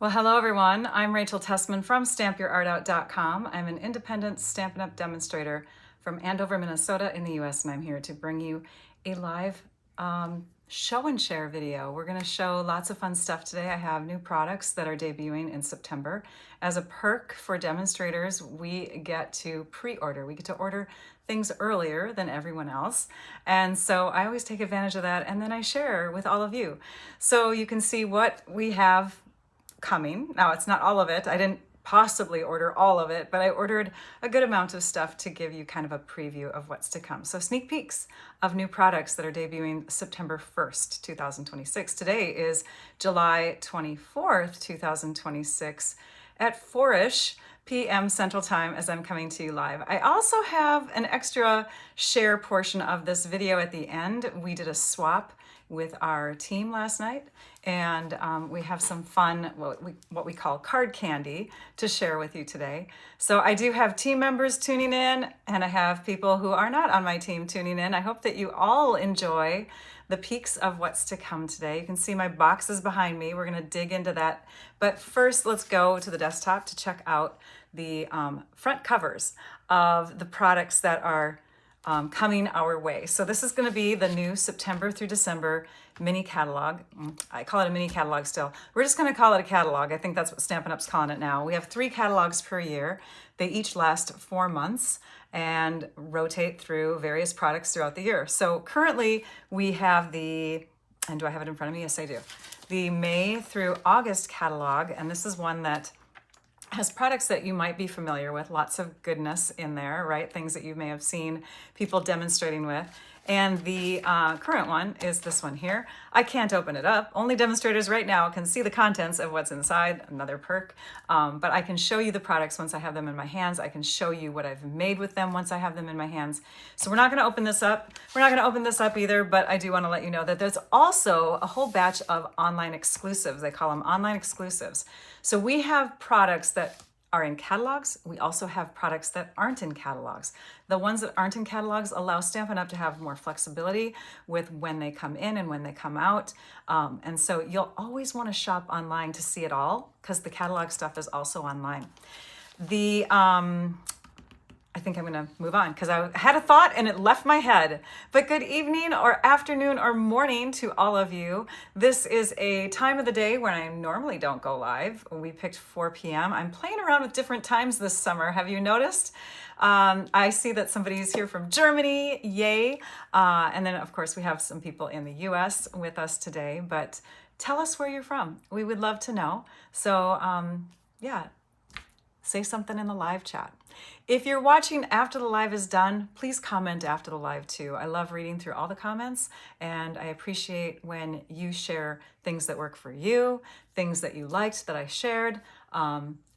Well, hello everyone. I'm Rachel Tessman from StampYourArtOut.com. I'm an independent Stampin' Up! Demonstrator from Andover, Minnesota in the US, and I'm here to bring you a live show and share video. We're going to show lots of fun stuff today. I have new products that are debuting in September. As a perk for demonstrators, we get to pre-order. We get to order things earlier than everyone else. And so I always take advantage of that, and then I share with all of you. So you can see what we have coming. Now, it's not all of it. I didn't possibly order all of it, but I ordered a good amount of stuff to give you kind of a preview of what's to come. So sneak peeks of new products that are debuting September 1st, 2026. Today is July 24th, 2026 at 4-ish p.m. Central Time as I'm coming to you live. I also have an extra share portion of this video at the end. We did a swap with our team last night, and we have some fun, what we call card candy, to share with you today. So I do have team members tuning in, and I have people who are not on my team tuning in. I hope that you all enjoy the peaks of what's to come today. You can see my boxes behind me. We're going to dig into that. But first, let's go to the desktop to check out the front covers of the products that are coming our way. So this is going to be the new September through December mini catalog. I call it a mini catalog still. We're just going to call it a catalog. I think that's what Stampin' Up's calling it now. We have 3 catalogs per year. They each last 4 months and rotate through various products throughout the year. So currently we have and do I have it in front of me? Yes, I do. The May through August catalog, and this is one that has products that you might be familiar with, lots of goodness in there, right? Things that you may have seen people demonstrating with. And the current one is this one here. I can't open it up. Only demonstrators right now can see the contents of what's inside, another perk. But I can show you the products once I have them in my hands. I can show you what I've made with them once I have them in my hands. So we're not gonna open this up. We're not gonna open this up either, but I do wanna let you know that there's also a whole batch of online exclusives. They call them online exclusives. So we have products that are in catalogs. We also have products that aren't in catalogs. The ones that aren't in catalogs allow Stampin' Up! To have more flexibility with when they come in and when they come out. And so you'll always want to shop online to see it all, because the catalog stuff is also online. I think I'm going to move on because I had a thought and it left my head. But good evening or afternoon or morning to all of you. This is a time of the day when I normally don't go live. We picked 4 p.m. I'm playing around with different times this summer. Have you noticed? I see that somebody's here from Germany. Yay. And then, of course, we have some people in the US with us today. But tell us where you're from. We would love to know. So, yeah, say something in the live chat. If you're watching after the live is done, please comment after the live too. I love reading through all the comments, and I appreciate when you share things that work for you, things that you liked that I shared,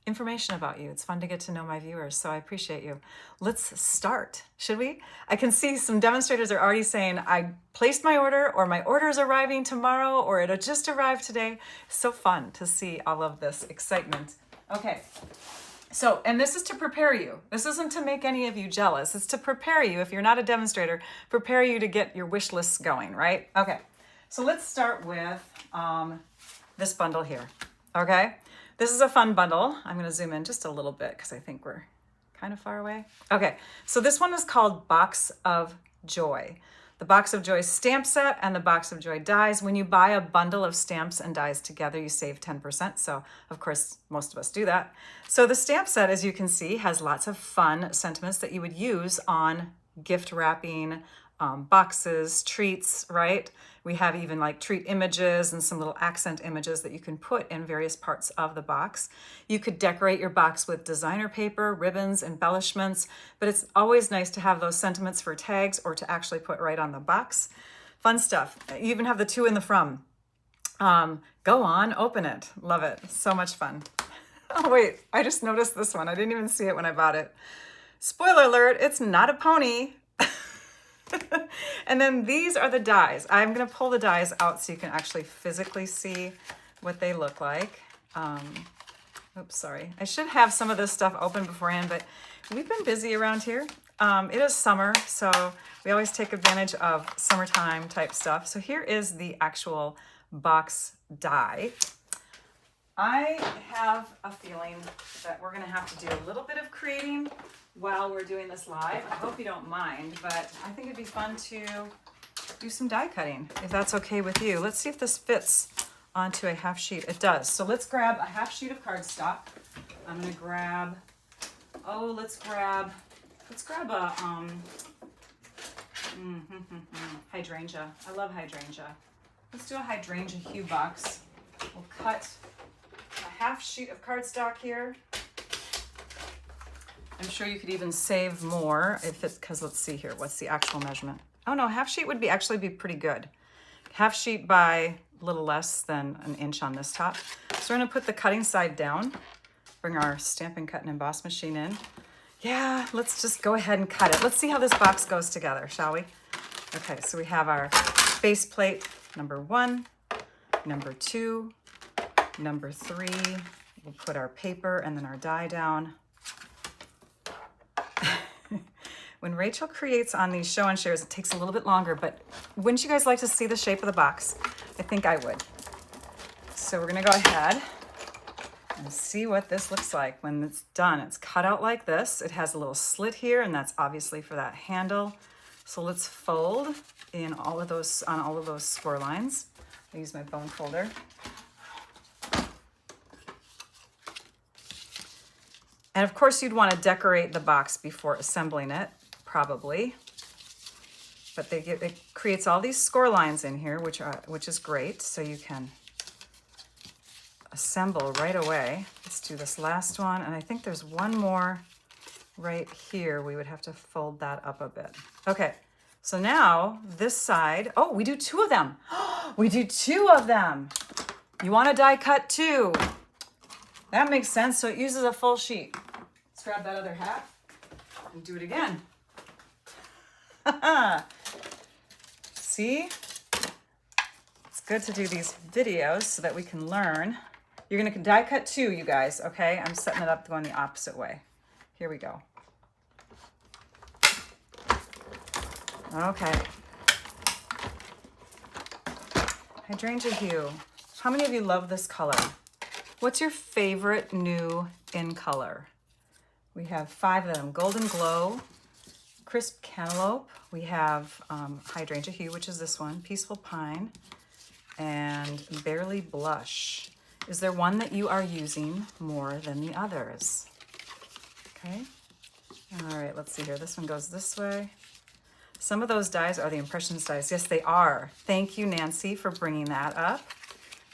information about you. It's fun to get to know my viewers, so I appreciate you. Let's start, should we? I can see some demonstrators are already saying, I placed my order, or my order is arriving tomorrow, or it just arrived today. So fun to see all of this excitement. Okay. So, and this is to prepare you. This isn't to make any of you jealous. It's to prepare you, if you're not a demonstrator, prepare you to get your wish lists going, right? Okay, so let's start with this bundle here, okay? This is a fun bundle. I'm gonna zoom in just a little bit because I think we're kind of far away. Okay, so this one is called Box of Joy. The Box of Joy stamp set and the Box of Joy dies. When you buy a bundle of stamps and dies together, you save 10%. So, of course, most of us do that. So the stamp set, as you can see, has lots of fun sentiments that you would use on gift wrapping, boxes, treats, right? We have even like treat images and some little accent images that you can put in various parts of the box. You could decorate your box with designer paper, ribbons, embellishments, but it's always nice to have those sentiments for tags or to actually put right on the box. Fun stuff. You even have the to and the from. Go on, open it. Love it. So much fun. Oh wait, I just noticed this one. I didn't even see it when I bought it. Spoiler alert, it's not a pony. And then these are the dies. I'm going to pull the dies out so you can actually physically see what they look like. Oops, sorry. I should have some of this stuff open beforehand, but we've been busy around here. It is summer, so we always take advantage of summertime type stuff. So here is the actual box die. I have a feeling that we're gonna have to do a little bit of creating while we're doing this live. I hope you don't mind, but I think it'd be fun to do some die cutting, if that's okay with you. Let's see if this fits onto a half sheet. It does. So let's grab a half sheet of cardstock. I'm gonna grab, let's grab a hydrangea. I love hydrangea. Let's do a hydrangea hue box. We'll cut a half sheet of cardstock here. I'm sure you could even save more if it's, because let's see here, what's the actual measurement? Oh no, half sheet would actually be pretty good. Half sheet by a little less than an inch on this top. So we're gonna put the cutting side down, bring our Stampin' Cut and Emboss machine in. Yeah, let's just go ahead and cut it. Let's see how this box goes together, shall we? Okay, so we have our base plate, number 1, number 2, number 3. We'll put our paper and then our die down. When Rachel creates on these show and shares, it takes a little bit longer, but wouldn't you guys like to see the shape of the box? I think I would. So we're gonna go ahead and see what this looks like when it's done. It's cut out like this. It has a little slit here, and that's obviously for that handle. So let's fold in all of those, on all of those score lines. I use my bone folder. And of course you'd want to decorate the box before assembling it, probably. But it creates all these score lines in here, which is great. So you can assemble right away. Let's do this last one. And I think there's one more right here. We would have to fold that up a bit. Okay, so now this side, oh, we do 2 of them. We do 2 of them. You want to die cut 2. That makes sense. So it uses a full sheet. Let's grab that other half and do it again. See? It's good to do these videos so that we can learn. You're going to die cut 2, you guys, okay? I'm setting it up going the opposite way. Here we go. Okay. Hydrangea hue. How many of you love this color? What's your favorite new in color? We have 5 of them. Golden Glow, Crisp Cantaloupe. We have Hydrangea Hue, which is this one, Peaceful Pine, and Barely Blush. Is there one that you are using more than the others? Okay. All right, let's see here. This one goes this way. Some of those dies are the Impressions dies. Yes, they are. Thank you, Nancy, for bringing that up.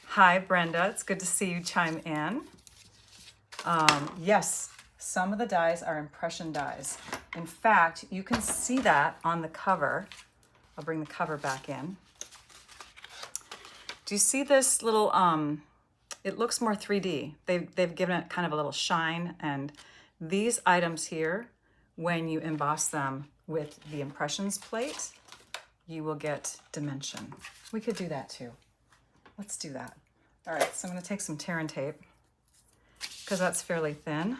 Hi, Brenda. It's good to see you chime in. Yes, some of the dies are impression dies. In fact, you can see that on the cover. I'll bring the cover back in. Do you see this little, it looks more 3D. They've given it kind of a little shine, and these items here, when you emboss them with the impressions plate, you will get dimension. We could do that too. Let's do that. All right, so I'm gonna take some tear and tape because that's fairly thin.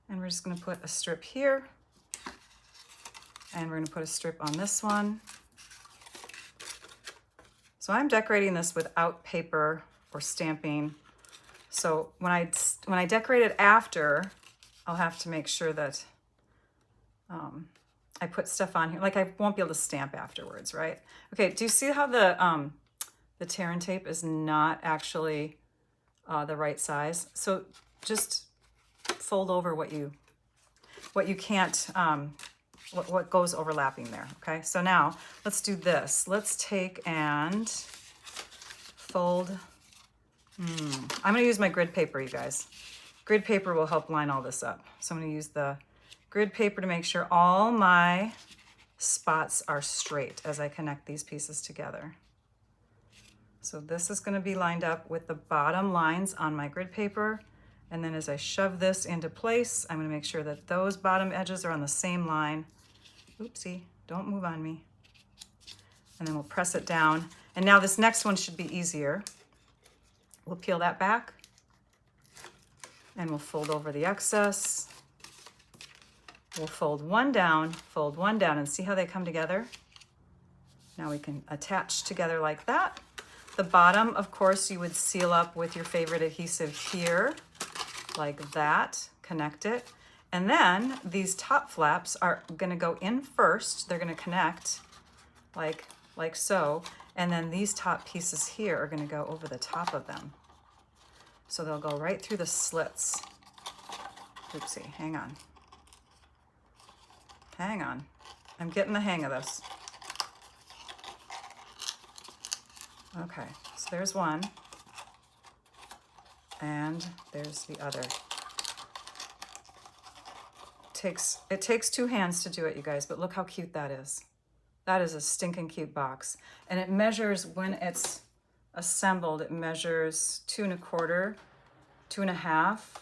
And we're just gonna put a strip here. And we're gonna put a strip on this one. So I'm decorating this without paper or stamping. So when I decorate it after, I'll have to make sure that I put stuff on here. Like I won't be able to stamp afterwards, right? Okay, do you see how the tear and tape is not actually the right size? So just fold over what you can't, what goes overlapping there, okay? So now let's do this. Let's take and fold. I'm gonna use my grid paper, you guys. Grid paper will help line all this up. So I'm gonna use the grid paper to make sure all my spots are straight as I connect these pieces together. So this is gonna be lined up with the bottom lines on my grid paper. And then as I shove this into place, I'm gonna make sure that those bottom edges are on the same line. Oopsie, don't move on me. And then we'll press it down. And now this next one should be easier. We'll peel that back and we'll fold over the excess. We'll fold one down, and see how they come together? Now we can attach together like that. The bottom, of course, you would seal up with your favorite adhesive here, like that, connect it. And then these top flaps are gonna go in first. They're gonna connect like so. And then these top pieces here are gonna go over the top of them. So they'll go right through the slits. Oopsie, hang on. Hang on. I'm getting the hang of this. Okay, so there's one. And there's the other. It takes two hands to do it, you guys, but look how cute that is. That is a stinking cute box. And it measures, when it's assembled, it measures 2 1/4, 2 1/2,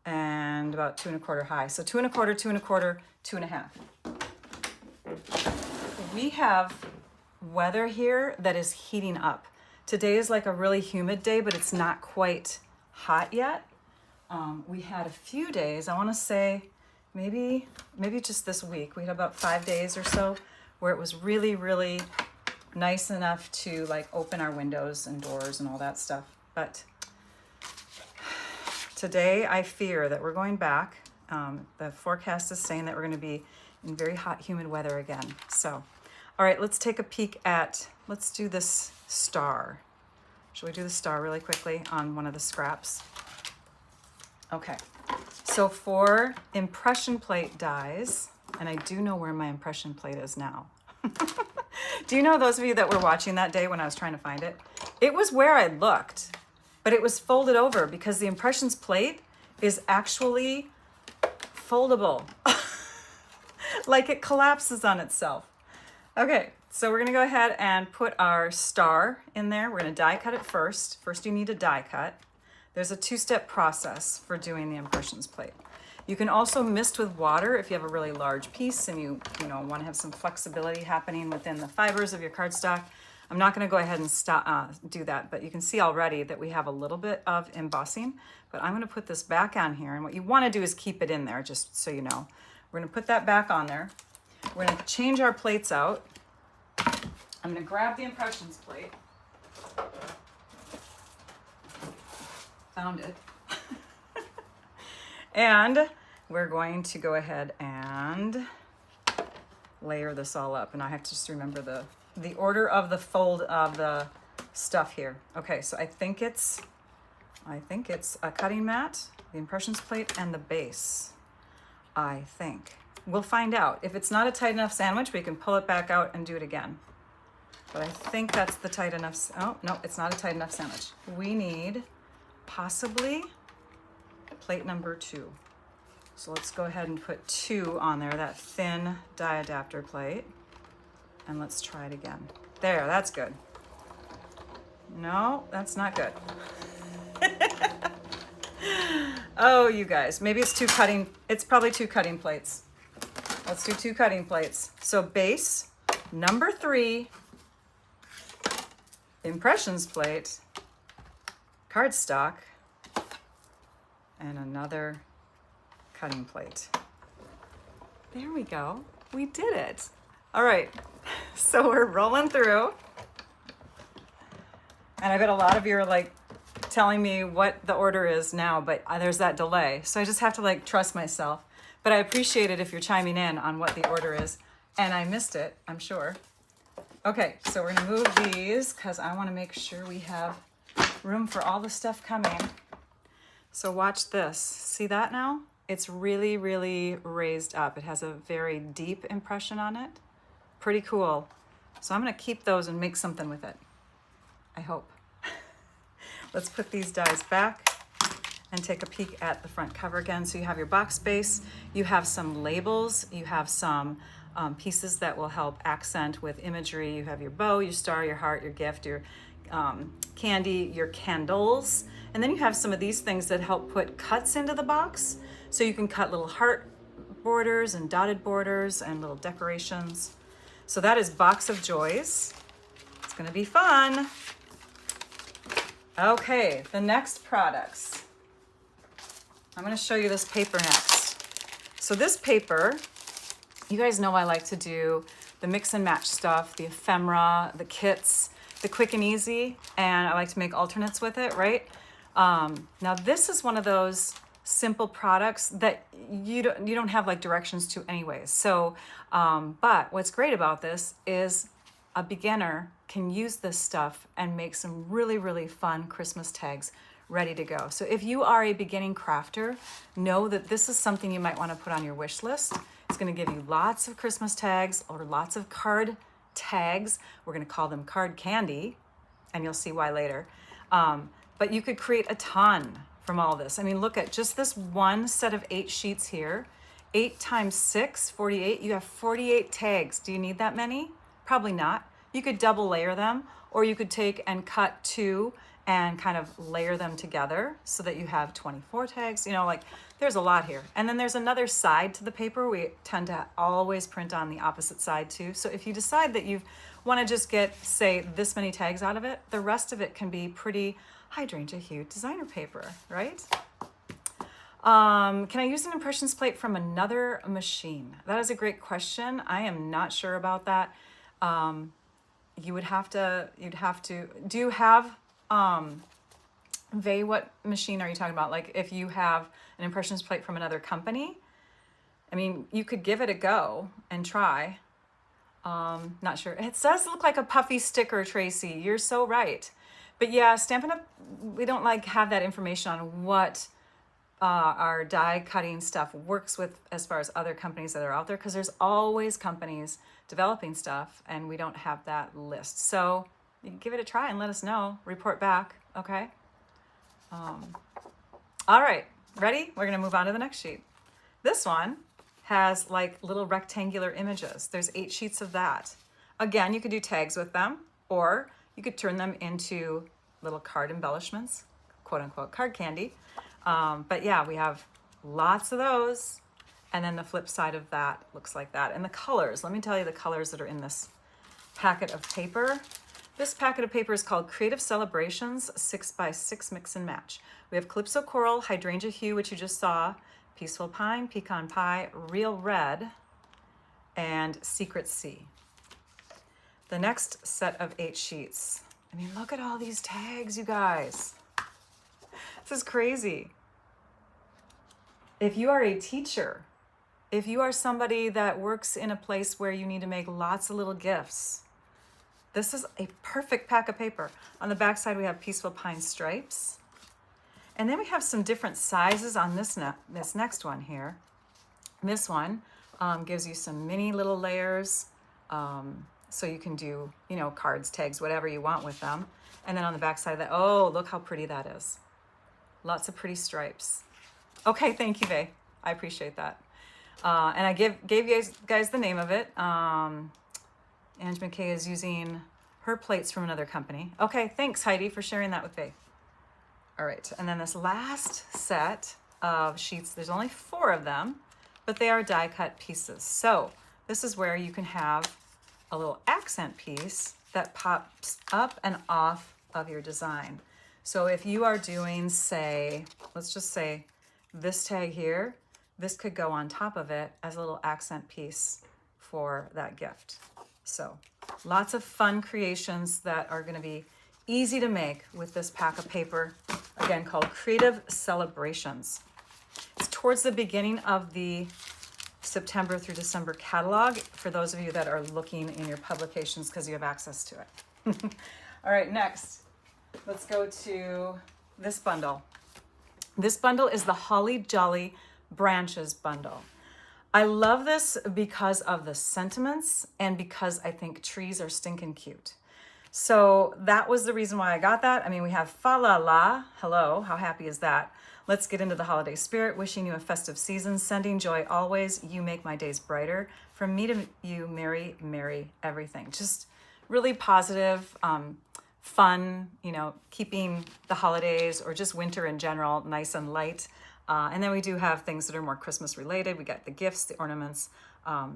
and about 2 1/4 high. So 2 1/4, 2 1/4, 2 1/2. We have weather here that is heating up. Today is like a really humid day, but it's not quite hot yet. We had a few days, I want to say maybe just this week, we had about 5 days or so where it was really, really nice enough to like open our windows and doors and all that stuff. But today I fear that we're going back. The forecast is saying that we're going to be in very hot, humid weather again. So, all right, let's take a peek at, let's do this star. Shall we do the star really quickly on one of the scraps? Okay, so for impression plate dies, and I do know where my impression plate is now. Do you know, those of you that were watching that day when I was trying to find it? It was where I looked, but it was folded over because the impressions plate is actually foldable. Like it collapses on itself. Okay, so we're gonna go ahead and put our star in there. We're gonna die cut it first. First you need a die cut. There's a 2-step process for doing the impressions plate. You can also mist with water if you have a really large piece and you want to have some flexibility happening within the fibers of your cardstock. I'm not going to go ahead and do that, but you can see already that we have a little bit of embossing. But I'm going to put this back on here, and what you want to do is keep it in there, just so you know. We're going to put that back on there. We're going to change our plates out. I'm going to grab the impressions plate. Found it. And we're going to go ahead and layer this all up. And I have to just remember the order of the fold of the stuff here. Okay, so I think it's a cutting mat, the impressions plate, and the base. I think. We'll find out. If it's not a tight enough sandwich, we can pull it back out and do it again. But I think that's the tight enough, oh, no, it's not a tight enough sandwich. We need possibly plate number 2. So let's go ahead and put 2 on there, that thin die adapter plate. And let's try it again. There, that's good. No, that's not good. Oh, you guys, maybe it's it's probably 2 cutting plates. Let's do 2 cutting plates. So base, number 3, impressions plate, cardstock, and another cutting plate. There we go. We did it. All right, so we're rolling through. And I bet a lot of you are like telling me what the order is now, but there's that delay. So I just have to like trust myself. But I appreciate it if you're chiming in on what the order is. And I missed it, I'm sure. Okay, so we're gonna move these because I wanna make sure we have room for all the stuff coming. So watch this. See that now? It's really, really raised up. It has a very deep impression on it. Pretty cool. So I'm gonna keep those and make something with it. I hope. Let's put these dies back and take a peek at the front cover again. So you have your box base, you have some labels, you have some pieces that will help accent with imagery. You have your bow, your star, your heart, your gift, your candy, your candles. And then you have some of these things that help put cuts into the box. So you can cut little heart borders and dotted borders and little decorations. So that is Box of Joys. It's gonna be fun. Okay, the next products. I'm gonna show you this paper next. So this paper, you guys know I like to do the mix and match stuff, the ephemera, the kits. the quick and easy, and I like to make alternates with it, right? Now this is one of those simple products that you don't have like directions to anyways. So, but what's great about this is a beginner can use this stuff and make some really, really fun Christmas tags ready to go. So if you are a beginning crafter, know that this is something you might want to put on your wish list. It's going to give you lots of Christmas tags or lots of card tags. We're going to call them card candy, and you'll see why later. But you could create a ton from all this. I mean, look at just this one set of 8 sheets here. 8 times 6, 48. You have 48 tags. Do you need that many? Probably not. You could double layer them, or you could take and cut 2 and kind of layer them together so that you have 24 tags. You know, like there's a lot here. And then there's another side to the paper. We tend to always print on the opposite side too. So if you decide that you want to just get, say, this many tags out of it, the rest of it can be pretty hydrangea hue designer paper, right? Can I use an impressions plate from another machine? That is a great question. I am not sure about that. You'd have to, do you have, Vay, what machine are you talking about? Like if you have an impressions plate from another company, I mean, you could give it a go and try. Not sure. It does look like a puffy sticker, Tracy. You're so right. But yeah, Stampin' Up, we don't like have that information on what our die cutting stuff works with as far as other companies that are out there, because there's always companies developing stuff and we don't have that list. So you can give it a try and let us know, report back, okay? All right, ready? We're gonna move on to the next sheet. This one has like little rectangular images. There's 8 sheets of that. Again, you could do tags with them, or you could turn them into little card embellishments, quote unquote card candy. But yeah, we have lots of those. And then the flip side of that looks like that. And the colors, let me tell you the colors that are in this packet of paper. This packet of paper is called Creative Celebrations 6x6 Mix and Match. We have Calypso Coral, Hydrangea Hue, which you just saw, Peaceful Pine, Pecan Pie, Real Red, and Secret Sea. The next set of 8 sheets. I mean, look at all these tags, you guys. This is crazy. If you are a teacher, if you are somebody that works in a place where you need to make lots of little gifts, this is a perfect pack of paper. On the back side, we have Peaceful Pine stripes. And then we have some different sizes on this next one here. This one gives you some mini little layers. So you can do, you know, cards, tags, whatever you want with them. And then on the back side of that, oh, look how pretty that is. Lots of pretty stripes. Okay, thank you, Vay. I appreciate that. And I gave you guys the name of it. Ange McKay is using her plates from another company. Okay, thanks, Heidi, for sharing that with Vay. All right, and then this last set of sheets, there's only 4 of them, but they are die cut pieces. So this is where you can have a little accent piece that pops up and off of your design. So if you are doing, say, let's just say this tag here, this could go on top of it as a little accent piece for that gift. So lots of fun creations that are going to be easy to make with this pack of paper, again, called Creative Celebrations. It's towards the beginning of the September through December catalog for those of you that are looking in your publications because you have access to it. All right, next, let's go to this bundle. This bundle is the Holly Jolly Branches bundle. I love this because of the sentiments and because I think trees are stinking cute. So that was the reason why I got that. I mean, we have Fa La La, hello, how happy is that? Let's get into the holiday spirit, wishing you a festive season, sending joy always, you make my days brighter. From me to you, merry, merry everything. Just really positive, fun, you know, keeping the holidays or just winter in general nice and light. And then we do have things that are more Christmas related. We got the gifts, the ornaments,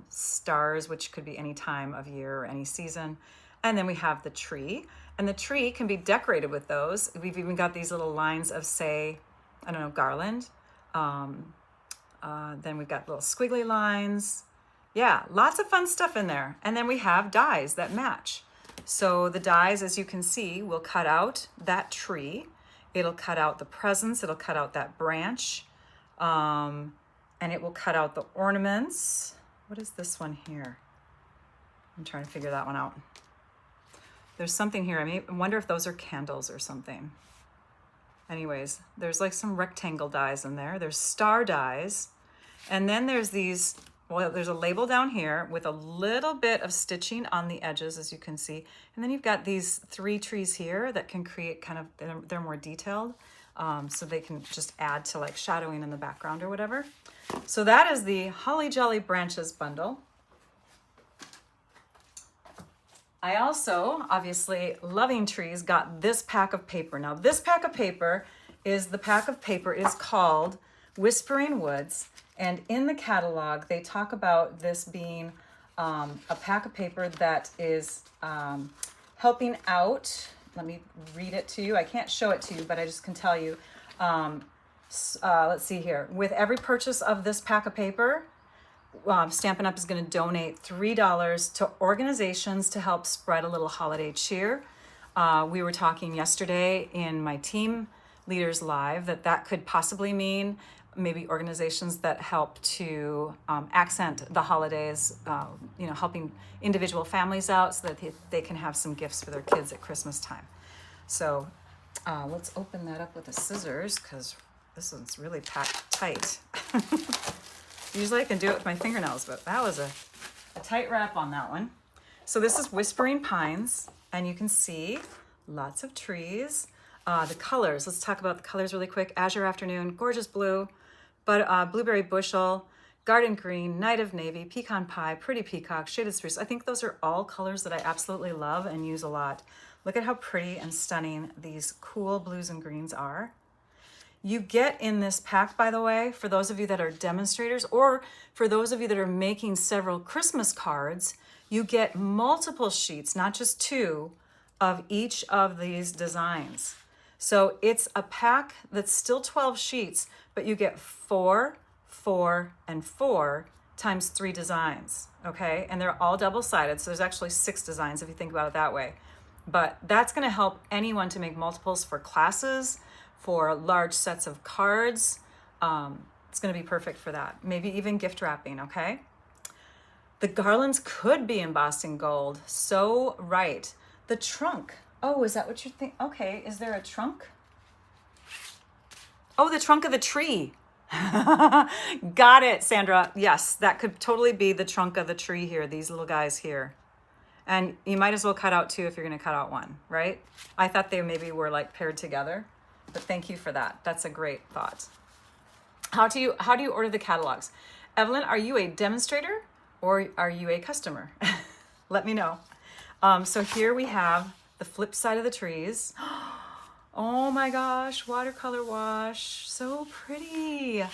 stars, which could be any time of year or any season. And then we have the tree, and the tree can be decorated with those. We've even got these little lines of, say, I don't know, garland. Then we've got little squiggly lines. Yeah, lots of fun stuff in there. And then we have dies that match. So the dies, as you can see, will cut out that tree. It'll cut out the presents. It'll cut out that branch. And it will cut out the ornaments. What is this one here? I'm trying to figure that one out. There's something here. I wonder if those are candles or something. Anyways, there's like some rectangle dies in there. There's star dies. And then there's these, well, there's a label down here with a little bit of stitching on the edges, as you can see. And then you've got these 3 trees here that can create kind of, they're more detailed. So they can just add to like shadowing in the background or whatever. So that is the Holly Jolly Branches bundle. I also, obviously, loving trees, got this pack of paper. Now, this pack of paper is called Whispering Woods. And in the catalog, they talk about this being a pack of paper that is helping out. Let me read it to you. I can't show it to you, but I just can tell you. Let's see here. With every purchase of this pack of paper, Stampin' Up! Is going to donate $3 to organizations to help spread a little holiday cheer. We were talking yesterday in my Team Leaders Live that could possibly mean maybe organizations that help to accent the holidays, helping individual families out so that they can have some gifts for their kids at Christmas time. So let's open that up with the scissors because this one's really packed tight. Usually I can do it with my fingernails, but that was a tight wrap on that one. So this is Whispering Pines, and you can see lots of trees. The colors, let's talk about the colors really quick. Azure Afternoon, Gorgeous Blue, but Blueberry Bushel, Garden Green, Night of Navy, Pecan Pie, Pretty Peacock, Shaded Spruce. I think those are all colors that I absolutely love and use a lot. Look at how pretty and stunning these cool blues and greens are. You get in this pack, by the way, for those of you that are demonstrators or for those of you that are making several Christmas cards, you get multiple sheets, not just 2, of each of these designs. So it's a pack that's still 12 sheets, but you get 4, 4, and 4 times 3 designs, okay? And they're all double-sided, so there's actually 6 designs if you think about it that way. But that's gonna help anyone to make multiples for classes, for large sets of cards. It's going to be perfect for that. Maybe even gift wrapping, okay? The garlands could be embossed in gold. So right. The trunk. Oh, is that what you think? Okay, is there a trunk? Oh, the trunk of the tree. Got it, Sandra. Yes, that could totally be the trunk of the tree here, these little guys here. And you might as well cut out 2 if you're going to cut out 1, right? I thought they maybe were like paired together. But thank you for that. That's a great thought. How do you order the catalogs? Evelyn, are you a demonstrator or are you a customer? Let me know. So here we have the flip side of the trees. Oh my gosh, watercolor wash. So pretty.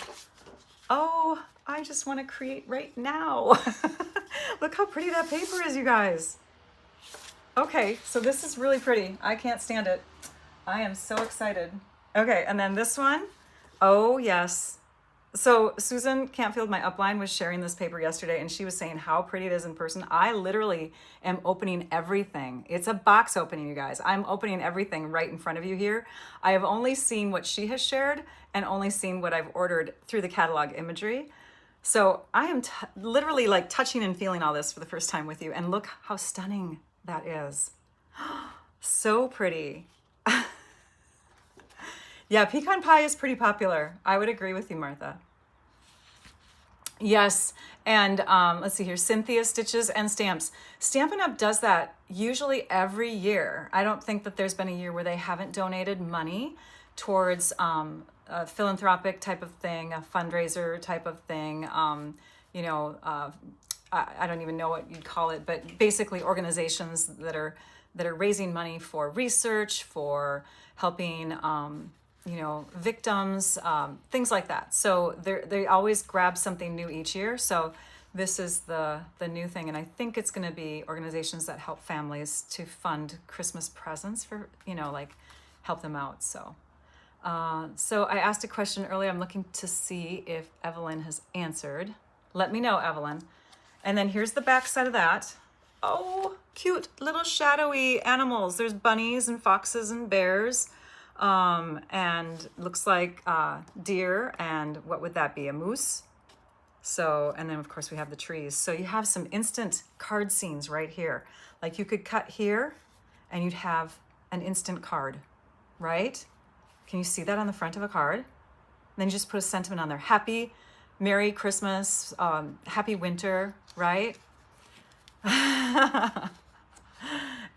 Oh, I just want to create right now. Look how pretty that paper is, you guys. Okay, so this is really pretty. I can't stand it. I am so excited. Okay, and then this one. Oh, yes. So Susan Campfield, my upline, was sharing this paper yesterday, and she was saying how pretty it is in person. I literally am opening everything. It's a box opening, you guys. I'm opening everything right in front of you here. I have only seen what she has shared and only seen what I've ordered through the catalog imagery. So I am literally like touching and feeling all this for the first time with you, and look how stunning that is. So pretty. Yeah, pecan pie is pretty popular. I would agree with you, Martha. Yes, and let's see here, Cynthia Stitches and Stamps. Stampin' Up! Does that usually every year. I don't think that there's been a year where they haven't donated money towards a philanthropic type of thing, a fundraiser type of thing, I don't even know what you'd call it, but basically organizations that are raising money for research, for helping victims, things like that. So they always grab something new each year. So this is the new thing. And I think it's going to be organizations that help families to fund Christmas presents for, help them out. So I asked a question earlier. I'm looking to see if Evelyn has answered. Let me know, Evelyn. And then here's the back side of that. oh, cute little shadowy animals. There's bunnies and foxes and bears, and looks like deer, and what would that be, a moose? So, and then of course we have the trees. So you have some instant card scenes right here. Like you could cut here and you'd have an instant card, right? Can you see that on the front of a card? And then you just put a sentiment on there. Happy, Merry Christmas, Happy Winter, right?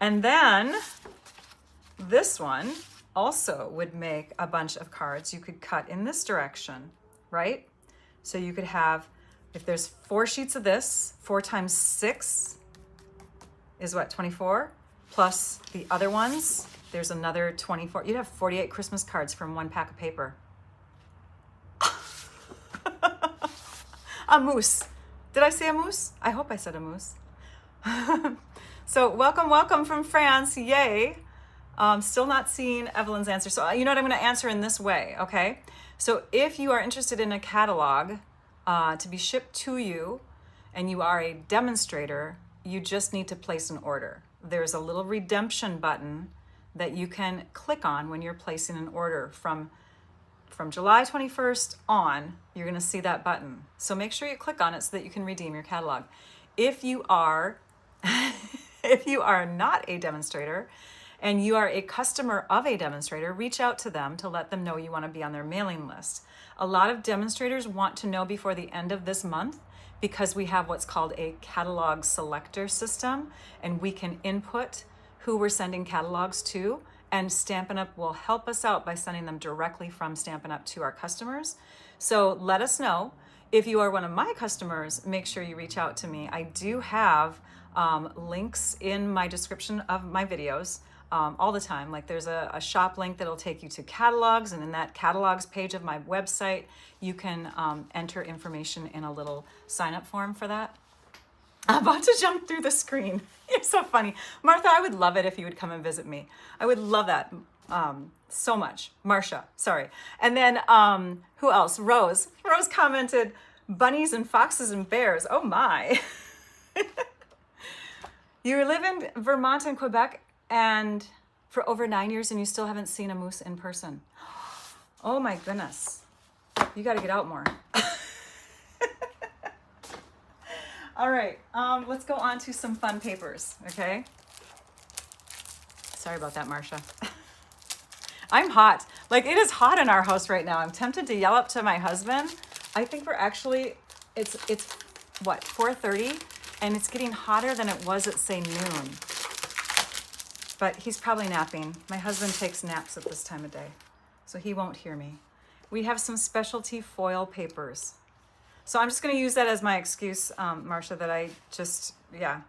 And then this one also would make a bunch of cards. You could cut in this direction, right? So you could have, if there's 4 sheets of this, 4 times 6 is what, 24? Plus the other ones, there's another 24. You'd have 48 Christmas cards from 1 pack of paper. A moose. Did I say a moose? I hope I said a moose. So welcome from France, yay. Still not seeing Evelyn's answer. So you know what, I'm gonna answer in this way, okay? So if you are interested in a catalog to be shipped to you and you are a demonstrator, you just need to place an order. There's a little redemption button that you can click on when you're placing an order. From July 21st on, you're gonna see that button. So make sure you click on it so that you can redeem your catalog. If you are, if you are not a demonstrator and you are a customer of a demonstrator, reach out to them to let them know you wanna be on their mailing list. A lot of demonstrators want to know before the end of this month because we have what's called a catalog selector system, and we can input who we're sending catalogs to, and Stampin' Up! Will help us out by sending them directly from Stampin' Up! To our customers. So let us know. If you are one of my customers, make sure you reach out to me. I do have links in my description of my videos all the time. Like there's a shop link that'll take you to catalogs, and in that catalogs page of my website, you can enter information in a little sign-up form for that. I'm about to jump through the screen. You're so funny. Martha, I would love it if you would come and visit me. I would love that so much. Marcia, sorry. And then who else? Rose. Rose commented, bunnies and foxes and bears. Oh my. You live in Vermont and Quebec and for over 9 years and you still haven't seen a moose in person. Oh my goodness. You got to get out more. All right, let's go on to some fun papers, okay? Sorry about that, Marcia. I'm hot. Like, it is hot in our house right now. I'm tempted to yell up to my husband. I think we're actually, it's what, 4:30? And it's getting hotter than it was at, say, noon. But he's probably napping. My husband takes naps at this time of day, so he won't hear me. We have some specialty foil papers. So I'm just going to use that as my excuse, Marcia, that I just, yeah,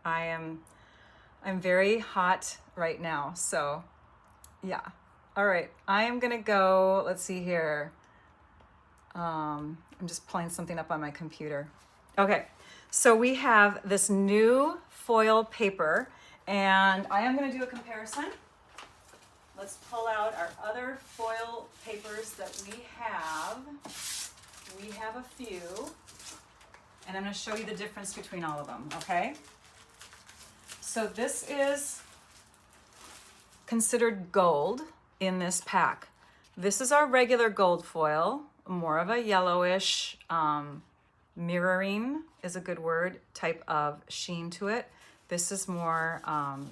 I'm very hot right now. So yeah. All right. I am going to go, let's see here. I'm just pulling something up on my computer. Okay. So we have this new foil paper, and I am going to do a comparison. Let's pull out our other foil papers that we have. We have a few, and I'm going to show you the difference between all of them, okay? So this is considered gold in this pack. This is our regular gold foil, more of a yellowish, mirroring is a good word, type of sheen to it. This is more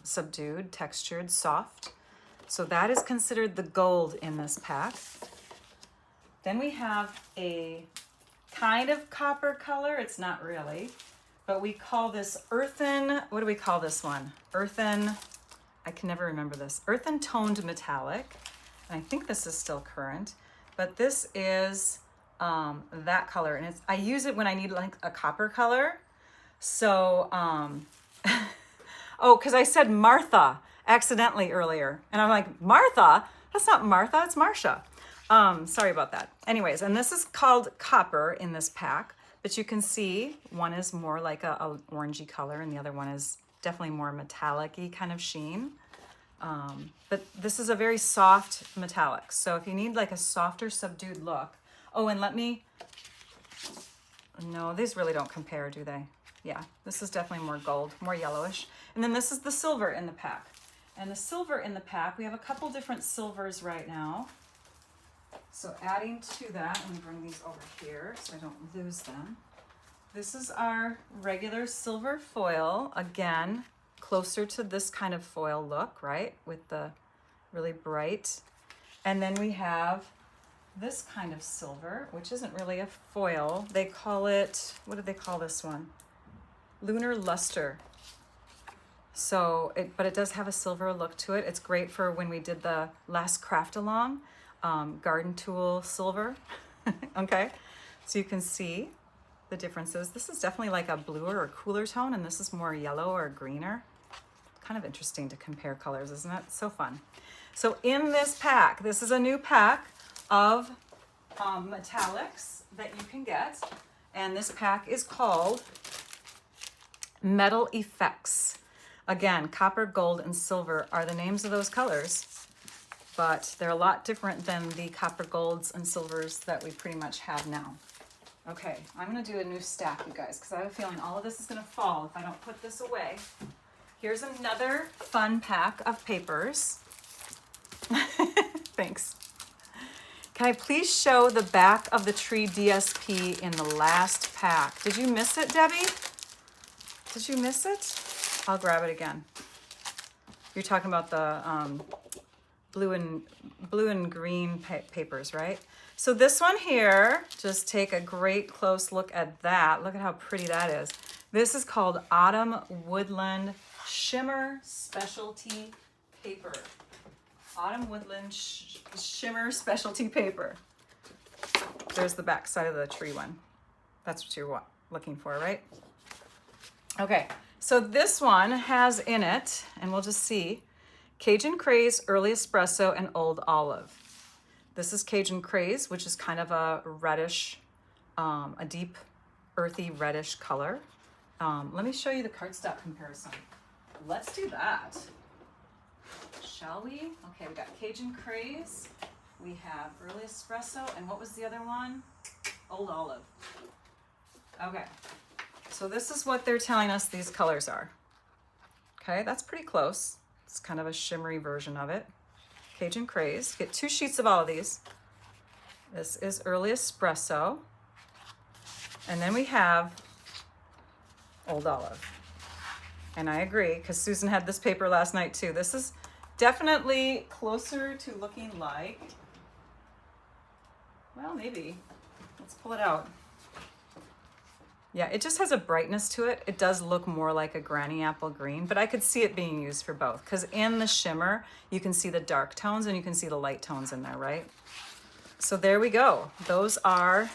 subdued, textured, soft. So that is considered the gold in this pack. Then we have a kind of copper color. It's not really, but we call this earthen, what do we call this one? Earthen, I can never remember this. Earthen toned metallic. And I think this is still current, but this is that color. And I use it when I need like a copper color. So, oh, because I said Martha accidentally earlier. And I'm like, Martha? That's not Martha, it's Marcia. Sorry about that. Anyways, and this is called copper in this pack, but you can see one is more like a orangey color and the other one is definitely more metallic-y kind of sheen. But this is a very soft metallic. So if you need like a softer, subdued look. Oh, and let me, no, these really don't compare, do they? Yeah, this is definitely more gold, more yellowish. And then this is the silver in the pack. And the silver in the pack, we have a couple different silvers right now. So adding to that, let me bring these over here so I don't lose them. This is our regular silver foil, again, closer to this kind of foil look, right? With the really bright. And then we have this kind of silver, which isn't really a foil. They call it, what do they call this one? Lunar Luster. So, but it does have a silver look to it. It's great for when we did the last craft along, garden tool silver. Okay, so you can see the differences. This is definitely like a bluer or cooler tone, and this is more yellow or greener. Kind of interesting to compare colors, isn't it? So fun. So in this pack, this is a new pack of metallics that you can get, and this pack is called Metal Effects. Again, copper, gold, and silver are the names of those colors, but they're a lot different than the copper, golds, and silvers that we pretty much have now. Okay, I'm gonna do a new stack, you guys, because I have a feeling all of this is gonna fall if I don't put this away. Here's another fun pack of papers. Thanks. Can I please show the back of the tree DSP in the last pack? Did you miss it, Debbie? Did you miss it? I'll grab it again. You're talking about the blue and green papers, right? So this one here, just take a great close look at that. Look at how pretty that is. This is called Autumn Woodland Shimmer Specialty Paper. Autumn Woodland Shimmer Specialty Paper. There's the back side of the tree one. That's what you're looking for, right? Okay, so this one has in it, and we'll just see, Cajun Craze, Early Espresso, and Old Olive. This is Cajun Craze, which is kind of a reddish, a deep, earthy reddish color. Let me show you the cardstock comparison. Let's do that. Shall we? Okay, we got Cajun Craze. We have Early Espresso, and what was the other one? Old Olive. Okay, so this is what they're telling us these colors are. Okay, that's pretty close. It's kind of a shimmery version of it. Cajun Craze. Get 2 sheets of all of these. This is Early Espresso. And then we have Old Olive. And I agree, because Susan had this paper last night too. This is definitely closer to looking like, well, maybe. Let's pull it out. Yeah, it just has a brightness to it. It does look more like a granny apple green, but I could see it being used for both, because in the shimmer, you can see the dark tones and you can see the light tones in there, right? So there we go. Those are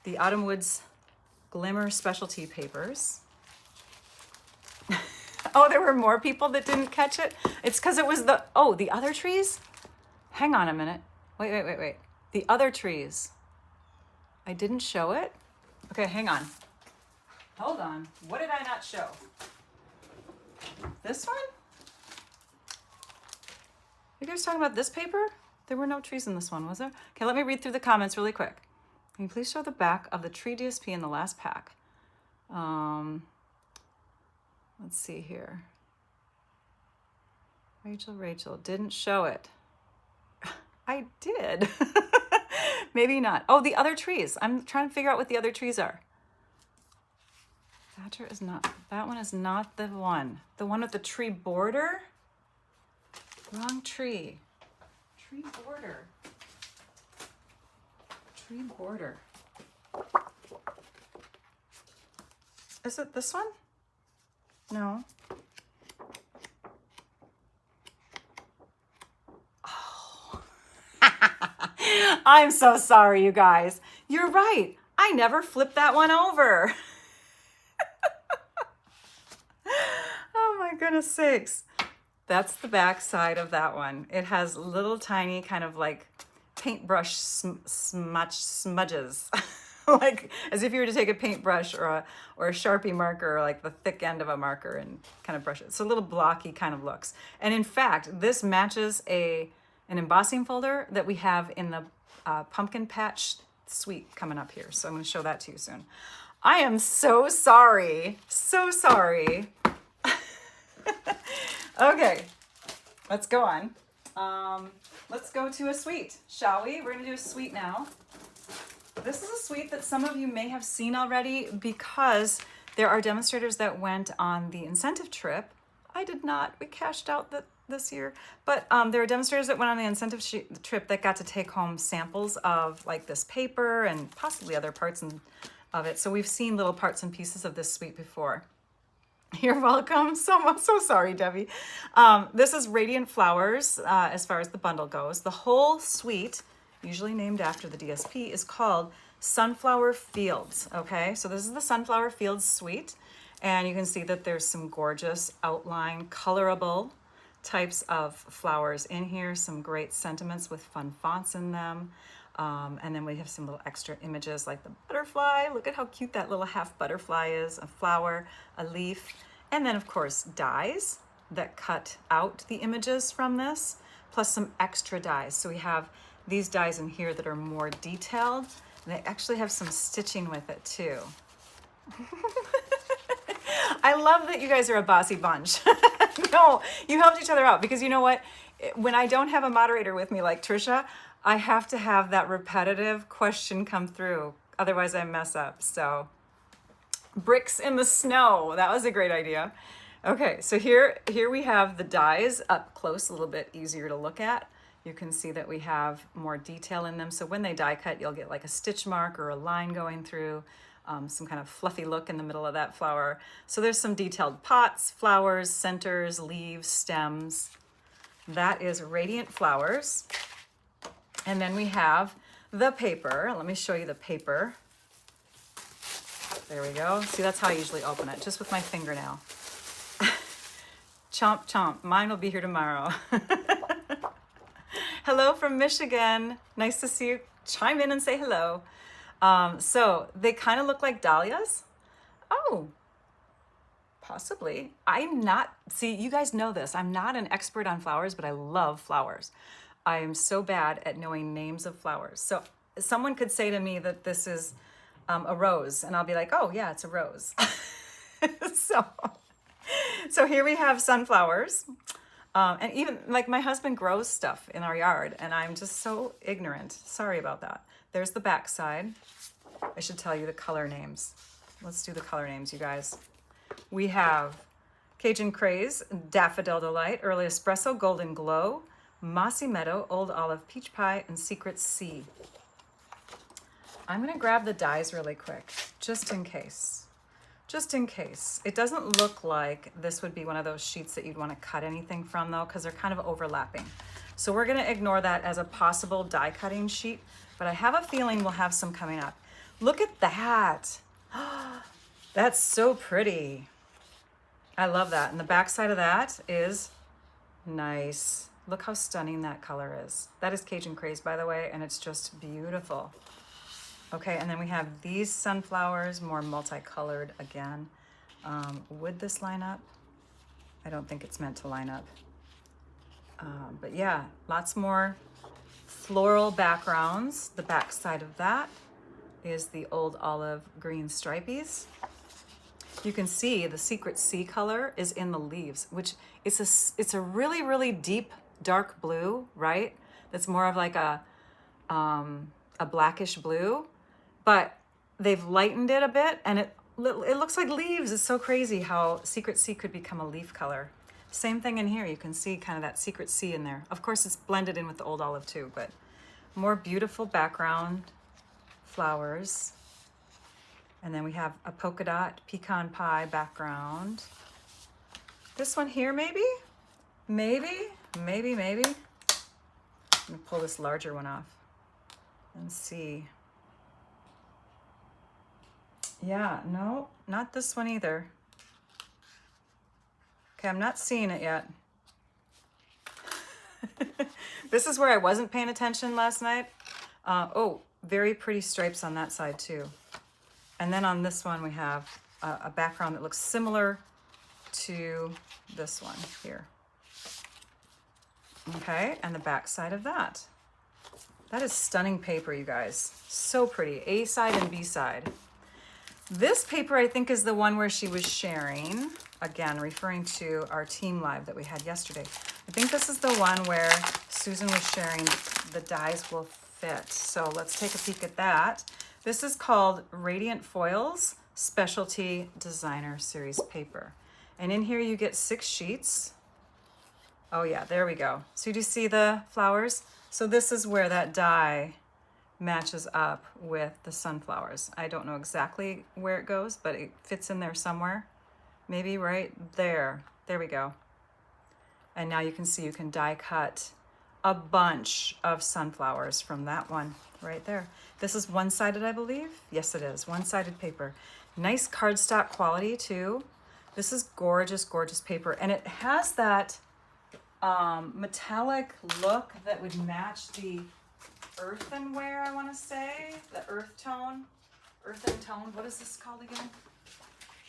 the Autumn Woods Glimmer Specialty Papers. Oh, there were more people that didn't catch it? It's because it was the other trees? Hang on a minute. Wait. The other trees. I didn't show it? Okay, hang on. Hold on. What did I not show? This one? You guys talking about this paper? There were no trees in this one, was there? Okay, let me read through the comments really quick. Can you please show the back of the tree DSP in the last pack? Let's see here. Rachel, didn't show it. I did. Maybe not. Oh, the other trees. I'm trying to figure out what the other trees are. Thatcher is not, that one is not the one. The one with the tree border? Wrong tree. Tree border. Tree border. Is it this one? No. Oh. I'm so sorry, you guys. You're right. I never flipped that one over. Oh my goodness sakes. That's the back side of that one. It has little tiny kind of like paintbrush smudges. Like as if you were to take a paintbrush or a Sharpie marker, or like the thick end of a marker, and kind of brush it. It's a little blocky kind of looks. And in fact, this matches an embossing folder that we have in the Pumpkin Patch Suite coming up here. So I'm going to show that to you soon. I am so sorry. So sorry. Okay, let's go on. Let's go to a suite, shall we? We're gonna do a suite now. This is a suite that some of you may have seen already because there are demonstrators that went on the incentive trip. I did not, we cashed out this year, but there are demonstrators that went on the incentive trip that got to take home samples of like this paper and possibly other parts of it. So we've seen little parts and pieces of this suite before. You're welcome. So sorry, Debbie. This is Radiant Flowers as far as the bundle goes. The whole suite, usually named after the DSP, is called Sunflower Fields. Okay, so this is the Sunflower Fields suite. And you can see that there's some gorgeous outline, colorable types of flowers in here. Some great sentiments with fun fonts in them. And then we have some little extra images like the butterfly. Look at how cute that little half butterfly is, a flower, a leaf. And then of course dies that cut out the images from this, plus some extra dies. So we have these dies in here that are more detailed. And they actually have some stitching with it too. I love that you guys are a bossy bunch. No, you helped each other out because you know what? When I don't have a moderator with me like Trisha, I have to have that repetitive question come through. Otherwise I mess up. So bricks in the snow. That was a great idea. Okay, so here we have the dies up close, a little bit easier to look at. You can see that we have more detail in them. So when they die cut, you'll get like a stitch mark or a line going through, some kind of fluffy look in the middle of that flower. So there's some detailed pots, flowers, centers, leaves, stems. That is Radiant Flowers. And then we have the paper. Let me show you the paper. There we go. See, that's how I usually open it, just with my fingernail. Chomp, chomp. Mine will be here tomorrow. Hello from Michigan. Nice to see you. Chime in and say hello. So they kind of look like dahlias. Oh, possibly. I'm not, see, you guys know this. I'm not an expert on flowers, but I love flowers. I am so bad at knowing names of flowers. So someone could say to me that this is a rose, and I'll be like, oh yeah, it's a rose. So here we have sunflowers. And even like my husband grows stuff in our yard and I'm just so ignorant. Sorry about that. There's the back side. I should tell you the color names. Let's do the color names, you guys. We have Cajun Craze, Daffodil Delight, Early Espresso, Golden Glow, Mossy Meadow, Old Olive, Peach Pie, and Secret Sea. I'm gonna grab the dies really quick, just in case. Just in case. It doesn't look like this would be one of those sheets that you'd want to cut anything from though, because they're kind of overlapping. So we're going to ignore that as a possible die cutting sheet, but I have a feeling we'll have some coming up. Look at that. That's so pretty. I love that. And the back side of that is nice. Look how stunning that color is. That is Cajun Craze, by the way, and it's just beautiful. Okay, and then we have these sunflowers, more multicolored again. Would this line up? I don't think it's meant to line up. But yeah, lots more floral backgrounds. The back side of that is the Old Olive green stripies. You can see the Secret Sea color is in the leaves, which it's a really, really deep, dark blue, right? That's more of like a blackish blue. But they've lightened it a bit and it looks like leaves. It's so crazy how Secret Sea could become a leaf color. Same thing in here. You can see kind of that Secret Sea in there. Of course, it's blended in with the Old Olive too, but more beautiful background flowers. And then we have a polka dot pecan pie background. This one here, maybe. Let me pull this larger one off and see. Yeah, no, not this one either. Okay, I'm not seeing it yet. This is where I wasn't paying attention last night. Oh, very pretty stripes on that side too. And then on this one we have a background that looks similar to this one here. Okay, and the back side of that. That is stunning paper, you guys. So pretty. A side and B side. This paper, I think, is the one where she was sharing, again, referring to our team live that we had yesterday. I think this is the one where Susan was sharing the dies will fit. So let's take a peek at that. This is called Radiant Foils Specialty Designer Series paper. And in here you get 6 sheets. Oh yeah, there we go. So do you see the flowers? So this is where that die matches up with the sunflowers. I don't know exactly where it goes, but it fits in there somewhere. Maybe right there. There we go. And now you can see you can die cut a bunch of sunflowers from that one right there. This is one-sided, I believe. Yes, it is. One-sided paper. Nice cardstock quality too. This is gorgeous, gorgeous paper. And it has that metallic look that would match the earthenware, I want to say. The earthen tone. What is this called again?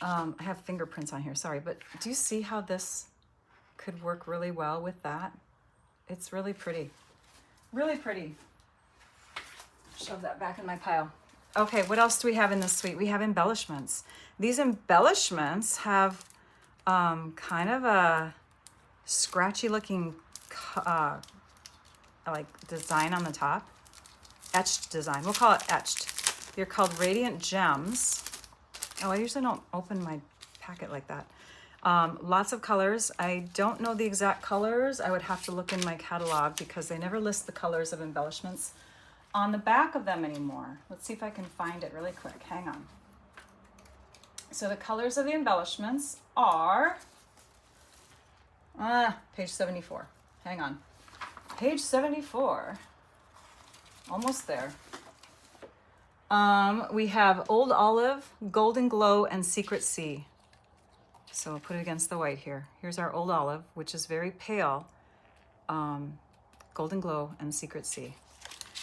I have fingerprints on here, sorry. But do you see how this could work really well with that? It's really pretty. Really pretty. Shove that back in my pile. Okay, what else do we have in this suite? We have embellishments. These embellishments have kind of a scratchy looking like design on the top. Etched design. We'll call it etched. They're called Radiant Gems. Oh, I usually don't open my packet like that. Lots of colors. I don't know the exact colors. I would have to look in my catalog because they never list the colors of embellishments on the back of them anymore. Let's see if I can find it really quick. Hang on. So the colors of the embellishments are page 74. Hang on. Page 74. Almost there. We have Old Olive, Golden Glow, and Secret Sea. So I'll put it against the white here. Here's our Old Olive, which is very pale. Golden Glow and Secret Sea.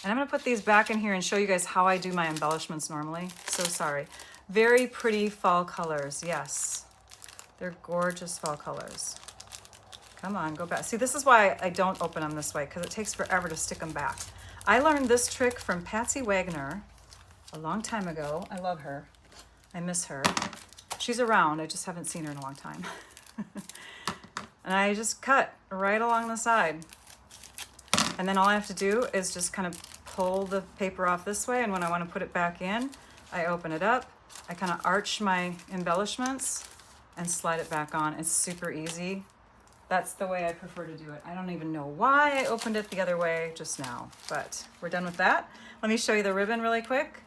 And I'm gonna put these back in here and show you guys how I do my embellishments normally. So sorry. Very pretty fall colors, yes. They're gorgeous fall colors. Come on, go back. See, this is why I don't open them this way, because it takes forever to stick them back. I learned this trick from Patsy Wagner a long time ago. I love her. I miss her. She's around, I just haven't seen her in a long time. And I just cut right along the side. And then all I have to do is just kind of pull the paper off this way, and when I want to put it back in, I open it up. I kind of arch my embellishments and slide it back on. It's super easy. That's the way I prefer to do it. I don't even know why I opened it the other way just now, but we're done with that. Let me show you the ribbon really quick.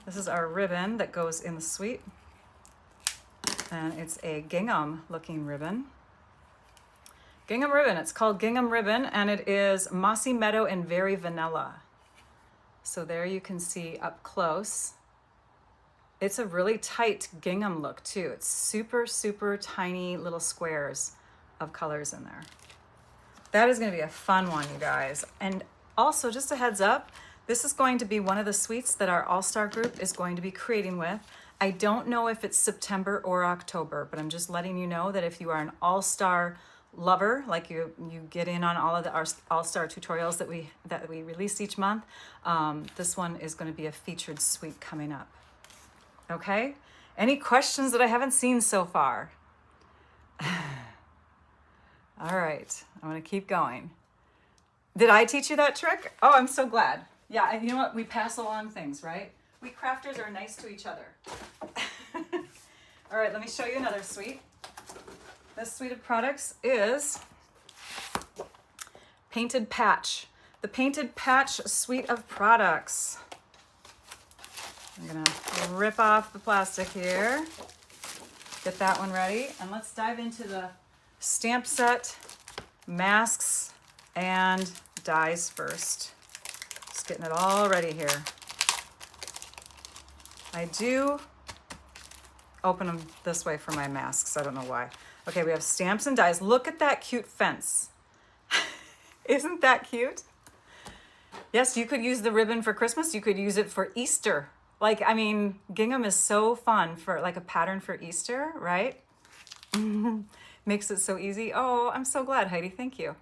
This is our ribbon that goes in the suite. And it's a gingham looking ribbon. Gingham ribbon, it's called Gingham Ribbon, and it is Mossy Meadow and Very Vanilla. So there you can see up close. It's a really tight gingham look too. It's super, super tiny little squares of colors in there. That is gonna be a fun one, you guys. And also, just a heads up, this is going to be one of the suites that our All-Star group is going to be creating with. I don't know if it's September or October, but I'm just letting you know that if you are an All-Star lover, like you get in on all of our All-Star tutorials that we release each month, this one is going to be a featured suite coming up. Okay? Any questions that I haven't seen so far? All right, I'm going to keep going. Did I teach you that trick? Oh, I'm so glad. Yeah, and you know what? We pass along things, right? We crafters are nice to each other. All right, let me show you another suite. This suite of products is Painted Patch. The Painted Patch suite of products. I'm gonna rip off the plastic here. Get that one ready. And let's dive into the stamp set, masks, and dies first. Just getting it all ready here. I do open them this way for my masks. I don't know why. Okay, we have stamps and dies. Look at that cute fence. Isn't that cute? Yes, you could use the ribbon for Christmas. You could use it for Easter. Like, I mean, gingham is so fun for like a pattern for Easter, right? Makes it so easy. Oh, I'm so glad, Heidi. Thank you.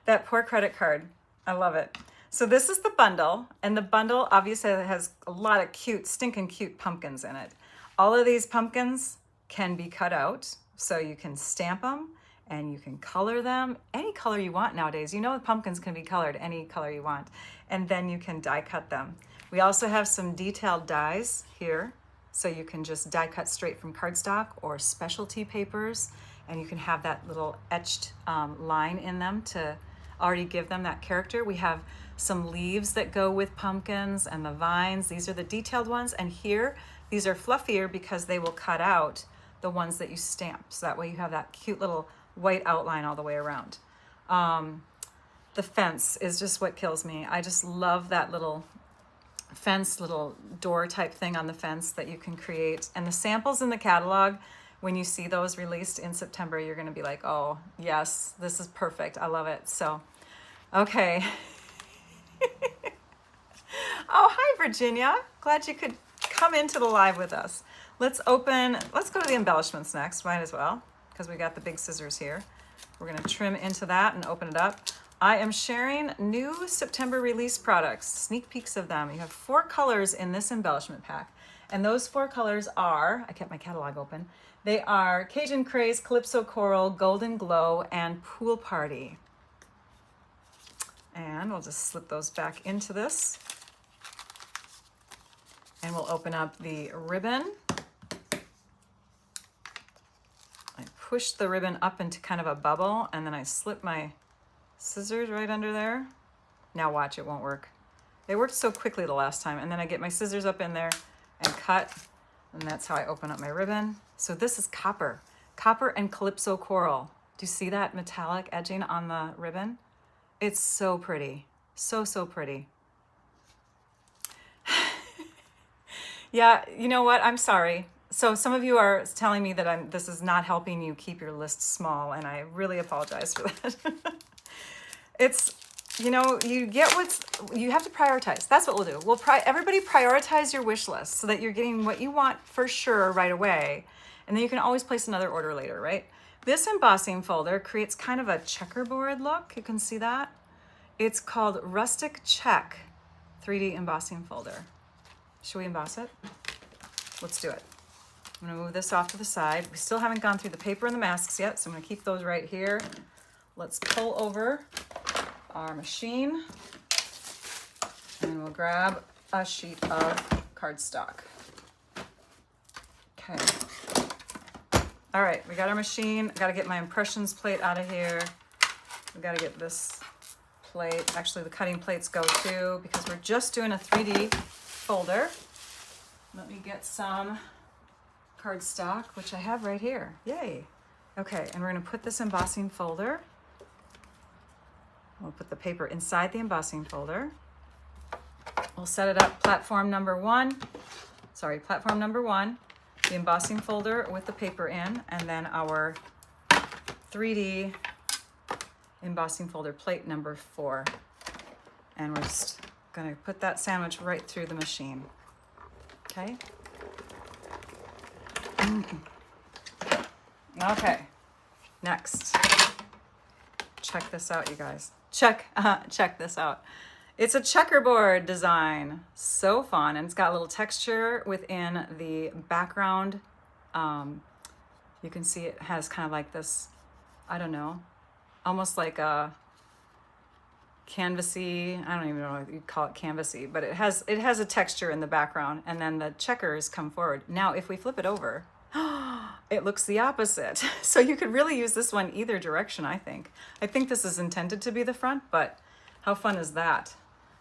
That poor credit card. I love it. So this is the bundle, and the bundle obviously has a lot of cute, stinking cute pumpkins in it. All of these pumpkins can be cut out, so you can stamp them and you can color them any color you want nowadays. You know the pumpkins can be colored any color you want, and then you can die cut them. We also have some detailed dies here, so you can just die cut straight from cardstock or specialty papers, and you can have that little etched line in them to already give them that character. We have some leaves that go with pumpkins and the vines. These are the detailed ones, and here these are fluffier because they will cut out the ones that you stamp, so that way you have that cute little white outline all the way around. The fence is just what kills me. I just love that little fence, little door type thing on the fence that you can create. And the samples in the catalog, when you see those released in September, you're going to be like, oh yes, this is perfect. I love it. So, okay. Oh, hi, Virginia. Glad you could come into the live with us. Let's go to the embellishments next, might as well, because we got the big scissors here. We're going to trim into that and open it up. I am sharing new September release products, sneak peeks of them. You have 4 colors in this embellishment pack, and those 4 colors are, I kept my catalog open, they are Cajun Craze, Calypso Coral, Golden Glow, and Pool Party. And we'll just slip those back into this. And we'll open up the ribbon. I push the ribbon up into kind of a bubble, and then I slip my scissors right under there. Now watch, it won't work. They worked so quickly the last time. And then I get my scissors up in there and cut, and that's how I open up my ribbon. So this is copper and Calypso Coral. Do you see that metallic edging on the ribbon? It's so pretty, so pretty. Yeah, you know what? I'm sorry. So some of you are telling me that this is not helping you keep your list small, and I really apologize for that. It's, you know, you have to prioritize. That's what we'll do. Everybody prioritize your wish list so that you're getting what you want for sure right away. And then you can always place another order later, right? This embossing folder creates kind of a checkerboard look. You can see that. It's called Rustic Check 3D embossing folder. Should we emboss it? Let's do it. I'm gonna move this off to the side. We still haven't gone through the paper and the masks yet, so I'm gonna keep those right here. Let's pull over our machine, and we'll grab a sheet of cardstock. Okay. All right, we got our machine. I gotta get my impressions plate out of here. We gotta get this plate. Actually, the cutting plates go too, because we're just doing a 3D folder. Let me get some cardstock, which I have right here. Yay. Okay, and we're gonna put this embossing folder. We'll put the paper inside the embossing folder. We'll set it up platform number one, the embossing folder with the paper in, and then our 3D embossing folder plate number 4. And we're just gonna put that sandwich right through the machine. Okay? Okay, next. Check this out, you guys. Check this out. It's a checkerboard design. So fun, and it's got a little texture within the background. You can see it has kind of like this, I don't know, almost like a canvasy, I don't even know if you'd call it canvasy, but it has a texture in the background, and then the checkers come forward. Now, if we flip it over, it looks the opposite. So you could really use this one either direction, I think. I think this is intended to be the front, but how fun is that?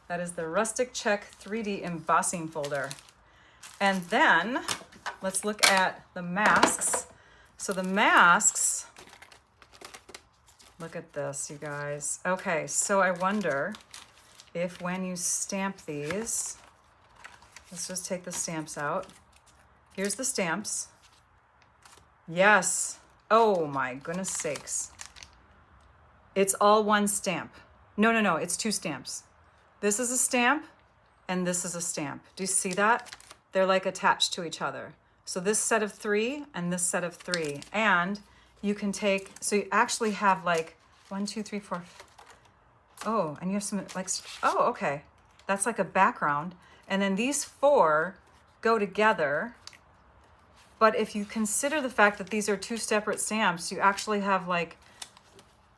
That is the Rustic Check 3D embossing folder. And then let's look at the masks. So the masks, look at this, you guys. Okay, so I wonder if when you stamp these, let's just take the stamps out. Here's the stamps. Yes. Oh my goodness sakes. It's all one stamp. No, it's 2 stamps. This is a stamp and this is a stamp. Do you see that? They're like attached to each other. So this set of 3 and this set of 3. And you can take, so you actually have like 1, 2, 3, 4, Oh, and you have some like, oh, okay. That's like a background. And then these 4 go together. But if you consider the fact that these are 2 separate stamps, you actually have like,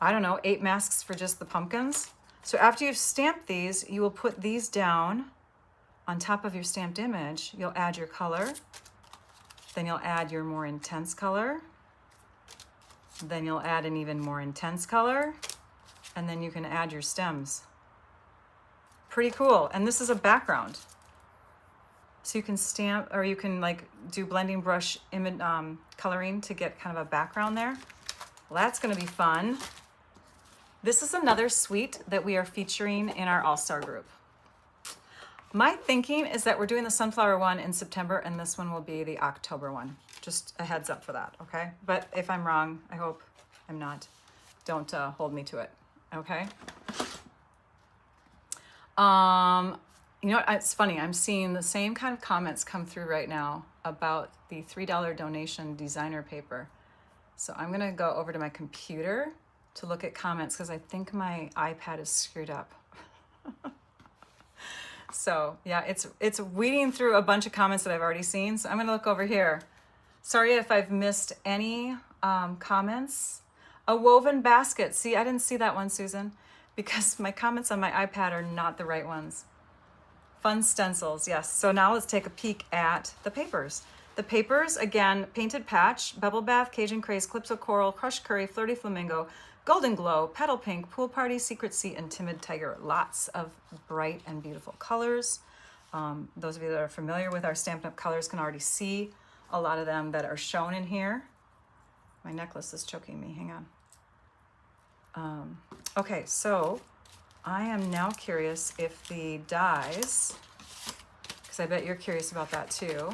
I don't know, 8 masks for just the pumpkins. So after you've stamped these, you will put these down on top of your stamped image. You'll add your color. Then you'll add your more intense color. Then you'll add an even more intense color. And then you can add your stems. Pretty cool. And this is a background. So you can stamp, or you can like do blending brush coloring to get kind of a background there. Well, that's going to be fun. This is another suite that we are featuring in our All-Star group. My thinking is that we're doing the sunflower one in September, and this one will be the October one. Just a heads up for that, okay? But if I'm wrong, I hope I'm not. Don't hold me to it, okay? You know what? It's funny. I'm seeing the same kind of comments come through right now about the $3 donation designer paper. So I'm going to go over to my computer to look at comments because I think my iPad is screwed up. So yeah, it's weeding through a bunch of comments that I've already seen. So I'm going to look over here. Sorry if I've missed any comments. A woven basket. See, I didn't see that one, Susan, because my comments on my iPad are not the right ones. Fun stencils, yes. So now let's take a peek at the papers. The papers, again, Painted Patch, Bubble Bath, Cajun Craze, Calypso Coral, Crushed Curry, Flirty Flamingo, Golden Glow, Petal Pink, Pool Party, Secret Sea, and Timid Tiger. Lots of bright and beautiful colors. Those of you that are familiar with our Stampin' Up! Colors can already see a lot of them that are shown in here. My necklace is choking me, hang on. Okay, so I am now curious if the dies, because I bet you're curious about that too.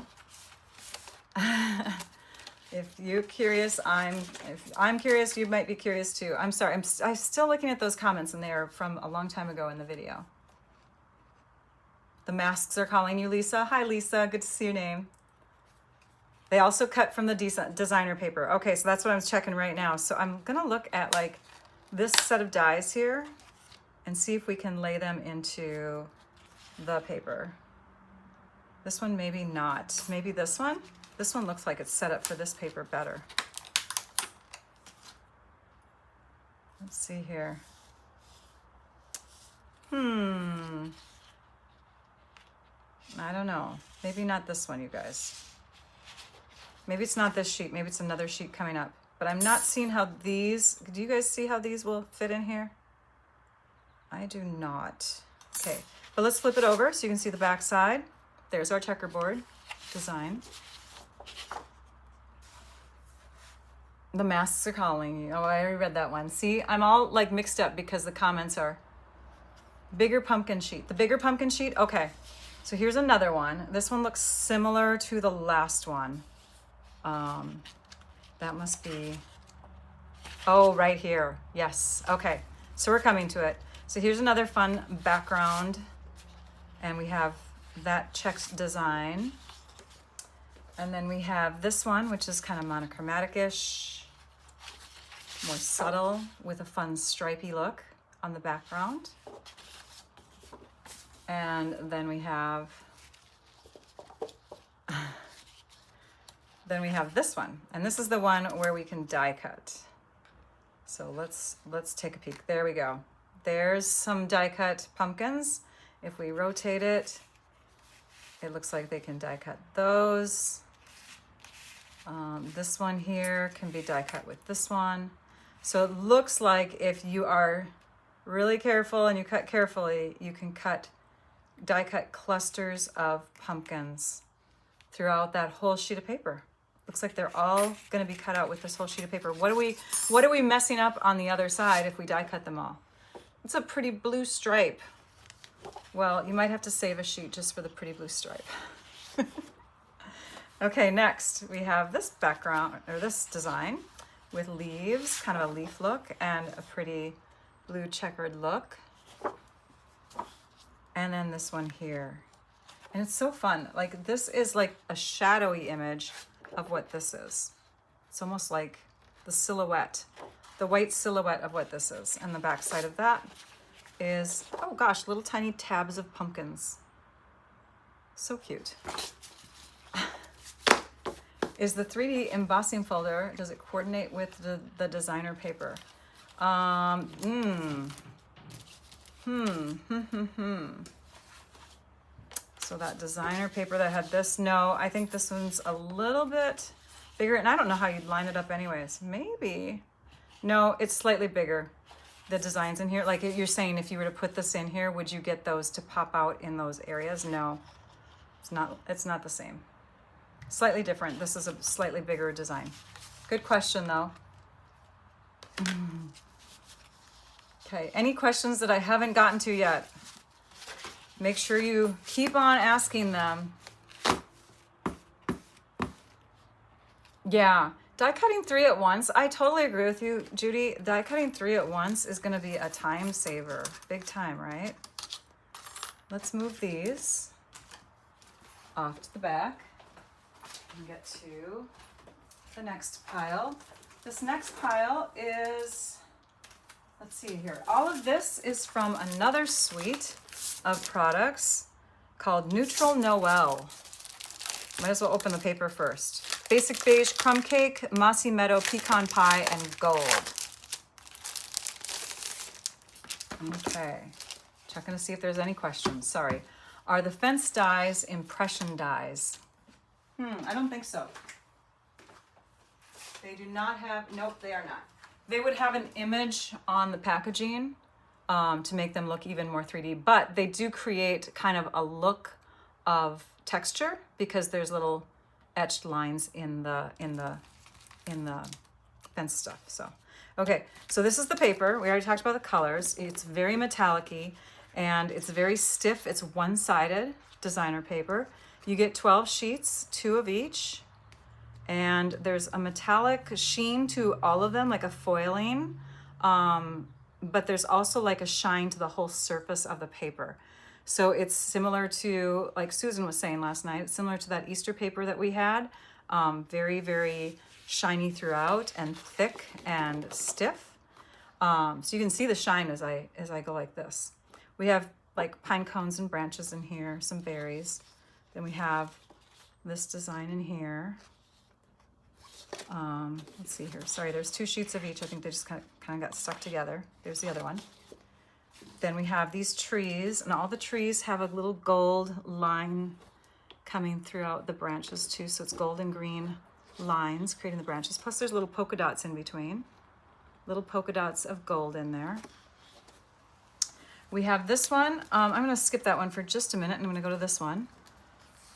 If you're curious, if I'm curious, you might be curious too. I'm sorry, I'm still looking at those comments, and they are from a long time ago in the video. The masks are calling you, Lisa. Hi, Lisa. Good to see your name. They also cut from the designer paper. Okay, so that's what I'm checking right now. So I'm going to look at like this set of dies here and see if we can lay them into the paper. This one, maybe not. Maybe this one? This one looks like it's set up for this paper better. Let's see here. I don't know. Maybe not this one, you guys. Maybe it's not this sheet. Maybe it's another sheet coming up. But I'm not seeing how these, do you guys see how these will fit in here? I do not. Okay, but let's flip it over so you can see the back side. There's our checkerboard design. The masks are calling you. Oh, I already read that one. See, I'm all like mixed up because the comments are bigger pumpkin sheet. The bigger pumpkin sheet, okay. So here's another one. This one looks similar to the last one. That must be, oh, right here. Yes, okay. So we're coming to it. So here's another fun background. And we have that checked design. And then we have this one, which is kind of monochromatic-ish, more subtle with a fun stripy look on the background. And then we have this one, and this is the one where we can die cut. So let's take a peek. There we go. There's some die cut pumpkins. If we rotate it, it looks like they can die cut those. This one here can be die cut with this one. So it looks like if you are really careful and you cut carefully, you can die cut clusters of pumpkins throughout that whole sheet of paper. Looks like they're all going to be cut out with this whole sheet of paper. What are we messing up on the other side if we die cut them all? It's a pretty blue stripe. Well, you might have to save a sheet just for the pretty blue stripe. Okay, next we have this background, or this design with leaves, kind of a leaf look and a pretty blue checkered look. And then this one here. And it's so fun. Like, this is like a shadowy image of what this is. It's almost like the silhouette, the white silhouette of what this is. And the back side of that. is, oh gosh, little tiny tabs of pumpkins. So cute. Is the 3D embossing folder, does it coordinate with the designer paper? So that designer paper that had this, no, I think this one's a little bit bigger, and I don't know how you'd line it up anyways. Maybe. No, it's slightly bigger. The designs in here, like you're saying, if you were to put this in here, would you get those to pop out in those areas? No, it's not the same. Slightly different. This is a slightly bigger design. Good question though. Okay, any questions that I haven't gotten to yet? Make sure you keep on asking them. Yeah, die cutting 3 at once. I totally agree with you, Judy. Die cutting 3 at once is gonna be a time saver. Big time, right? Let's move these off to the back and get to the next pile. This next pile is, let's see here. All of this is from another suite of products called Neutral Noel. Might as well open the paper first. Basic Beige Crumb Cake, Mossy Meadow Pecan Pie, and Gold. Okay, checking to see if there's any questions. Sorry. Are the fence dies impression dies? I don't think so. They do not have, nope, they are not. They would have an image on the packaging to make them look even more 3D, but they do create kind of a look of texture because there's little etched lines in the fence stuff. So, okay, so this is the paper. We already talked about the colors. It's very metallic-y and it's very stiff. It's one-sided designer paper. You get 12 sheets, 2 of each, and there's a metallic sheen to all of them, like a foiling, but there's also like a shine to the whole surface of the paper. So it's similar to, like Susan was saying last night, it's similar to that Easter paper that we had. Very, very shiny throughout and thick and stiff. So you can see the shine as I go like this. We have like pine cones and branches in here, some berries. Then we have this design in here. Let's see here. Sorry, there's 2 sheets of each. I think they just kind of got stuck together. There's the other one. Then we have these trees, and all the trees have a little gold line coming throughout the branches too. So it's gold and green lines creating the branches. Plus there's little polka dots in between. Little polka dots of gold in there. We have this one. I'm going to skip that one for just a minute, and I'm going to go to this one.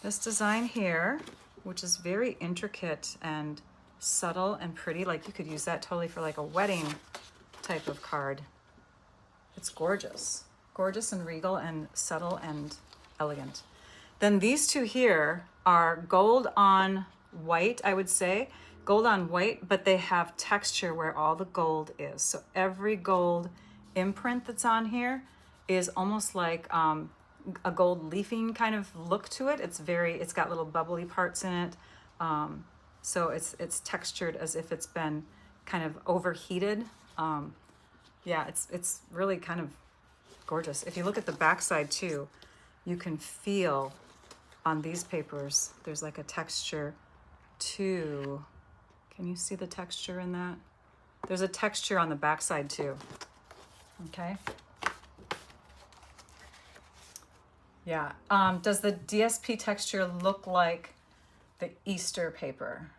This design here, which is very intricate and subtle and pretty. Like you could use that totally for like a wedding type of card. It's gorgeous. Gorgeous and regal and subtle and elegant. Then these 2 here are gold on white, I would say. Gold on white, but they have texture where all the gold is. So every gold imprint that's on here is almost like a gold leafing kind of look to it. It's got little bubbly parts in it. So it's textured as if it's been kind of overheated. Yeah, it's really kind of gorgeous. If you look at the backside too, you can feel on these papers, there's like a texture too. Can you see the texture in that? There's a texture on the backside too. Okay. Yeah. Does the DSP texture look like the Easter paper?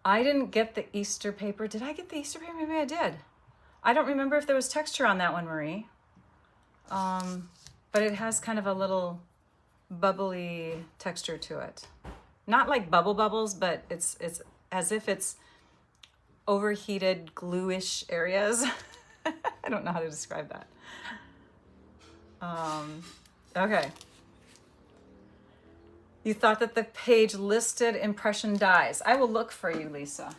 I didn't get the Easter paper. Did I get the Easter paper? Maybe I did. I don't remember if there was texture on that one, Marie. But it has kind of a little bubbly texture to it. Not like bubbles, but it's as if it's overheated glue-ish areas. I don't know how to describe that. Okay. You thought that the page listed impression dies. I will look for you, Lisa.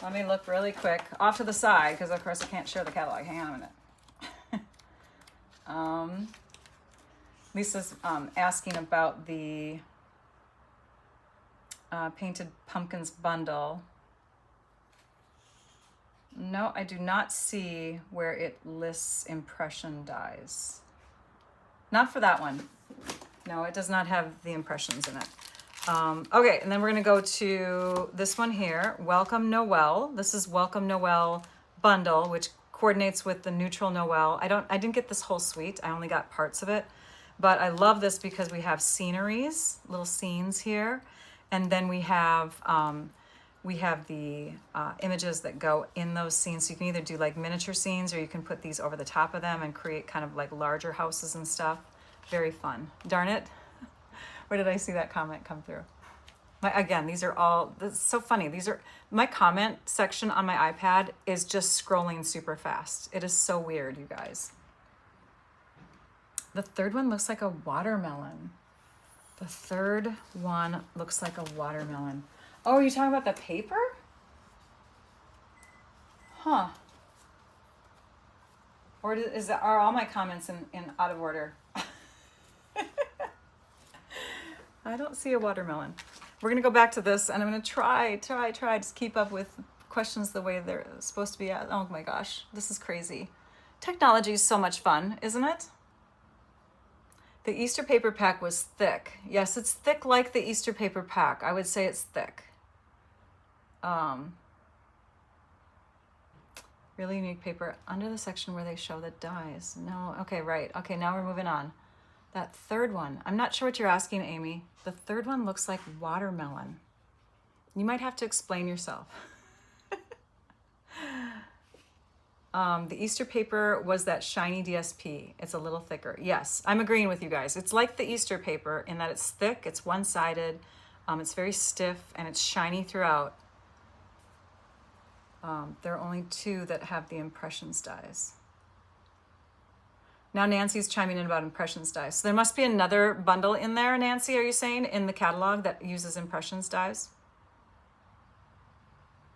Let me look really quick off to the side because of course I can't share the catalog. Hang on a minute. Lisa's asking about the Painted Pumpkins bundle. No, I do not see where it lists impression dies. Not for that one. No, it does not have the impressions in it. Okay, and then we're gonna go to this one here, Welcome Noel. This is Welcome Noel bundle, which coordinates with the Neutral Noel. I didn't get this whole suite. I only got parts of it, but I love this because we have sceneries, little scenes here, and then we have the images that go in those scenes. So you can either do like miniature scenes, or you can put these over the top of them and create kind of like larger houses and stuff. Very fun. Darn it. Where did I see that comment come through? Again, these are all, this is so funny. These are, my comment section on my iPad is just scrolling super fast. It is so weird, you guys. The third one looks like a watermelon. The third one looks like a watermelon. Oh, are you talking about the paper? Huh. Or are all my comments in out of order? I don't see a watermelon. We're gonna go back to this, and I'm gonna try to keep up with questions the way they're supposed to be asked. Oh my gosh, this is crazy. Technology is so much fun, isn't it? The Easter paper pack was thick. Yes, it's thick like the Easter paper pack. I would say it's thick. Really unique paper under the section where they show the dies. No, okay, right. Okay, now we're moving on. That third one, I'm not sure what you're asking, Amy. The third one looks like watermelon. You might have to explain yourself. The Easter paper was that shiny DSP. It's a little thicker. Yes, I'm agreeing with you guys. It's like the Easter paper in that it's thick, it's one-sided, it's very stiff, and it's shiny throughout. There are only two that have the impressions dies. Now Nancy's chiming in about impressions dies. So there must be another bundle in there, Nancy, are you saying, in the catalog that uses impressions dies?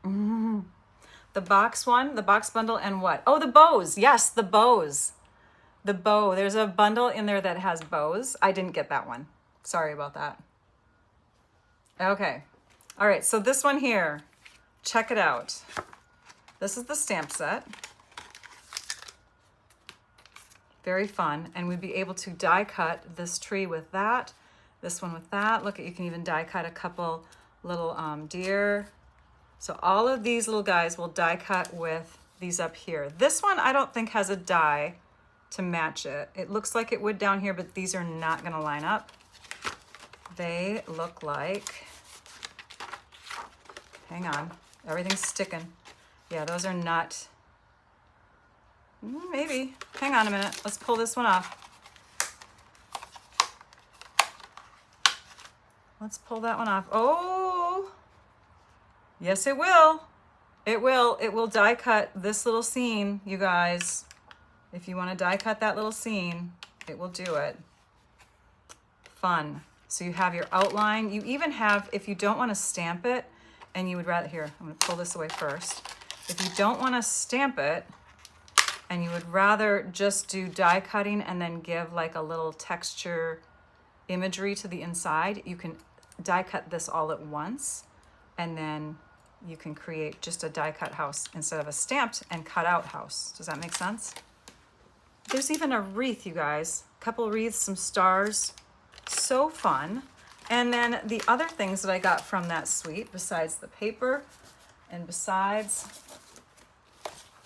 The box one, the box bundle, and what? Oh, the bows. Yes, the bows. The bow. There's a bundle in there that has bows. I didn't get that one. Sorry about that. Okay. All right, so this one here, check it out. This is the stamp set. Very fun, and we'd be able to die cut this tree with that, this one with that. Look, you can even die cut a couple little deer. So all of these little guys will die cut with these up here. This one I don't think has a die to match it. It looks like it would down here, but these are not gonna line up. They look like, hang on, everything's sticking. Yeah, those are not, maybe. Hang on a minute. Let's pull this one off. Let's pull that one off. Oh, yes, it will. It will. It will die cut this little scene, you guys. If you want to die cut that little scene, it will do it. Fun. So you have your outline. You even have, if you don't want to stamp it, and you would rather, here, I'm going to pull this away first. If you don't want to stamp it, and you would rather just do die cutting and then give like a little texture imagery to the inside, you can die cut this all at once, and then you can create just a die cut house instead of a stamped and cut out house. Does that make sense? There's even a wreath, you guys. A couple wreaths, some stars. So fun. And then the other things that I got from that suite, besides the paper and besides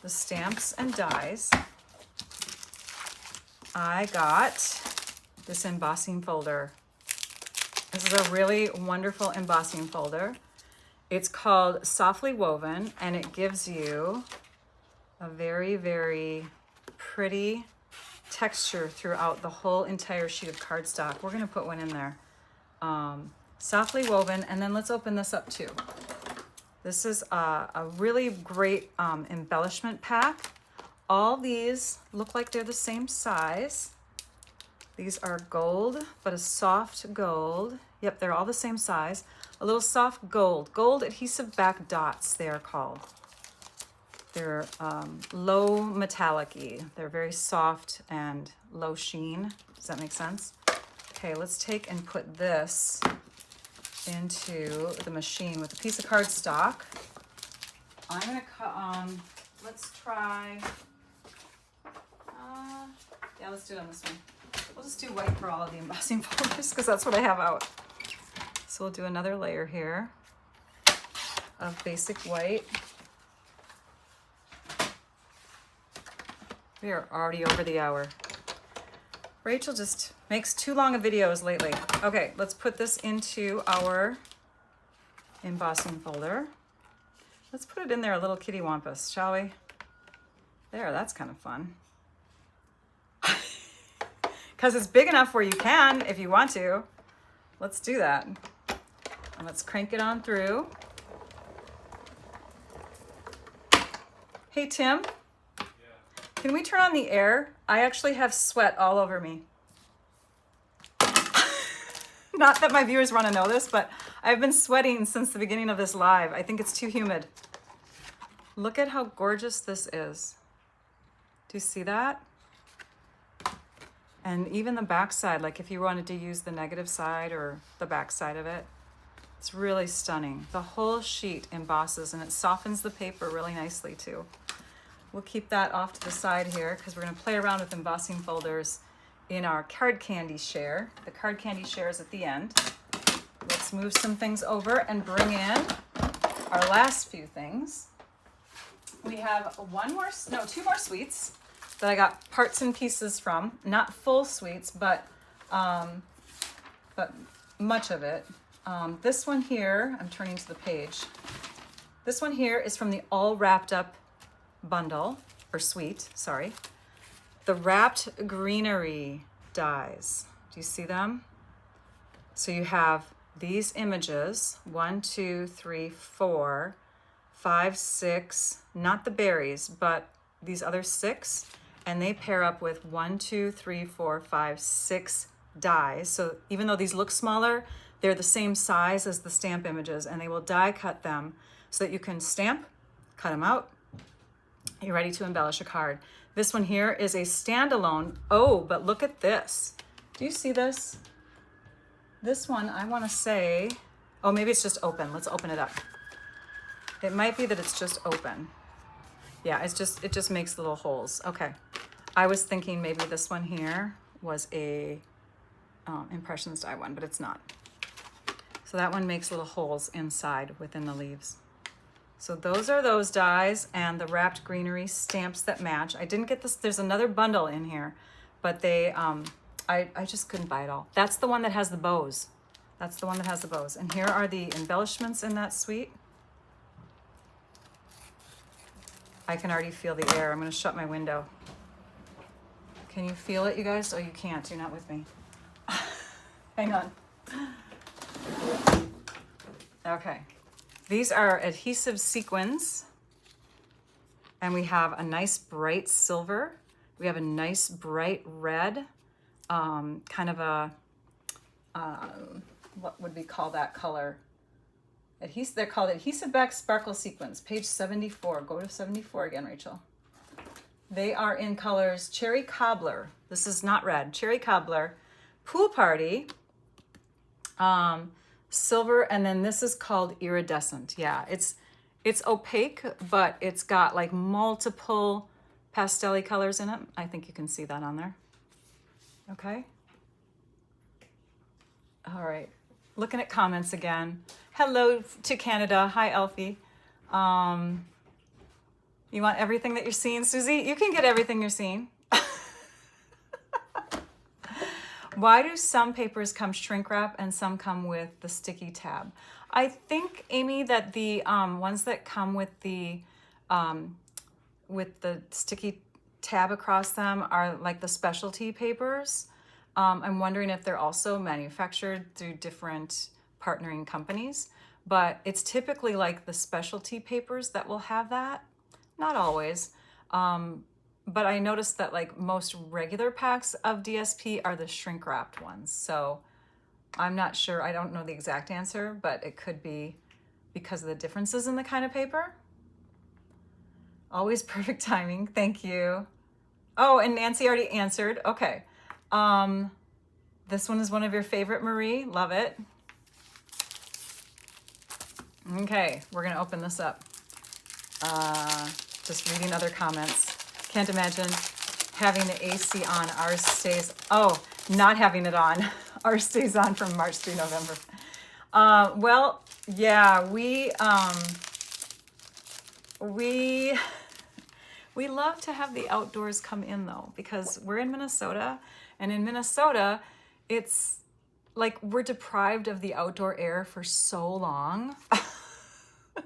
the stamps and dies, I got this embossing folder. This is a really wonderful embossing folder. It's called Softly Woven, and it gives you a very, very pretty texture throughout the whole entire sheet of cardstock. We're gonna put one in there. Softly Woven, and then let's open this up too. This is a really great embellishment pack. All these look like they're the same size. These are gold, but a soft gold. Yep, they're all the same size. A little soft gold. Gold adhesive back dots, they are called. They're low metallic-y. They're very soft and low sheen. Does that make sense? Okay, let's take and put this into the machine with a piece of cardstock. I'm gonna cut on let's try, yeah, let's do it on this one. We'll just do white for all of the embossing folders because that's what I have out. So we'll do another layer here of basic white. We are already over the hour. Rachel just makes too long of videos lately. Okay, let's put this into our embossing folder. Let's put it in there a little kitty wampus, shall we? There, that's kind of fun. Because it's big enough where you can, if you want to. Let's do that. And let's crank it on through. Hey, Tim. Yeah. Can we turn on the air? I actually have sweat all over me. Not that my viewers want to know this, but I've been sweating since the beginning of this live. I think it's too humid. Look at how gorgeous this is. Do you see that? And even the back side, like if you wanted to use the negative side or the back side of it, it's really stunning. The whole sheet embosses and it softens the paper really nicely too. We'll keep that off to the side here because we're going to play around with embossing folders in our card candy share. The card candy share is at the end. Let's move some things over and bring in our last few things. We have two more sweets that I got parts and pieces from. Not full sweets, but much of it. This one here, I'm turning to the page. This one here is from the all wrapped up bundle, or suite, sorry. The wrapped greenery dies. Do you see them? So you have these images, 1, 2, 3, 4, 5, 6, not the berries, but these other 6, and they pair up with 1, 2, 3, 4, 5, 6 dies. So even though these look smaller, they're the same size as the stamp images, and they will die cut them so that you can stamp, cut them out. You're ready to embellish a card. This one here is a standalone. Oh, but look at this. Do you see this? This one, I want to say, oh, maybe it's just open. Let's open it up. It might be that it's just open. Yeah, it just makes little holes. Okay. I was thinking maybe this one here was a Impressions die one, but it's not. So that one makes little holes inside within the leaves. So those are those dies and the wrapped greenery stamps that match. I didn't get this. There's another bundle in here, but they, I just couldn't buy it all. That's the one that has the bows. That's the one that has the bows. And here are the embellishments in that suite. I can already feel the air. I'm going to shut my window. Can you feel it, you guys? Oh, you can't. You're not with me. Hang on. Okay. These are adhesive sequins. And we have a nice bright silver. We have a nice bright red. Kind of a, what would we call that color? They're called Adhesive-Back Sparkle Sequins, page 74. Go to 74 again, Rachel. They are in colors Cherry Cobbler. This is not red. Cherry Cobbler, Pool Party, Silver, and then this is called Iridescent. Yeah, it's opaque, but it's got like multiple pastel-y colors in it. I think you can see that on there. Okay. All right. Looking at comments again. Hello to Canada. Hi, Elfie. You want everything that you're seeing, Susie? You can get everything you're seeing. Why do some papers come shrink wrap and some come with the sticky tab? I think, Amy, that the ones that come with the sticky tab across them are like the specialty papers. I'm wondering if they're also manufactured through different partnering companies, but it's typically like the specialty papers that will have that. Not always. But I noticed that like most regular packs of DSP are the shrink wrapped ones. So I'm not sure. I don't know the exact answer, but it could be because of the differences in the kind of paper. Always perfect timing. Thank you. Oh, and Nancy already answered. Okay. This one is one of your favorite, Marie. Love it. Okay, we're gonna open this up. just reading other comments. Can't imagine having the AC on. Ours stays, oh, not having it on. Ours stays on from March through November. Well, yeah, we love to have the outdoors come in though, because we're in Minnesota, and in Minnesota, it's like we're deprived of the outdoor air for so long.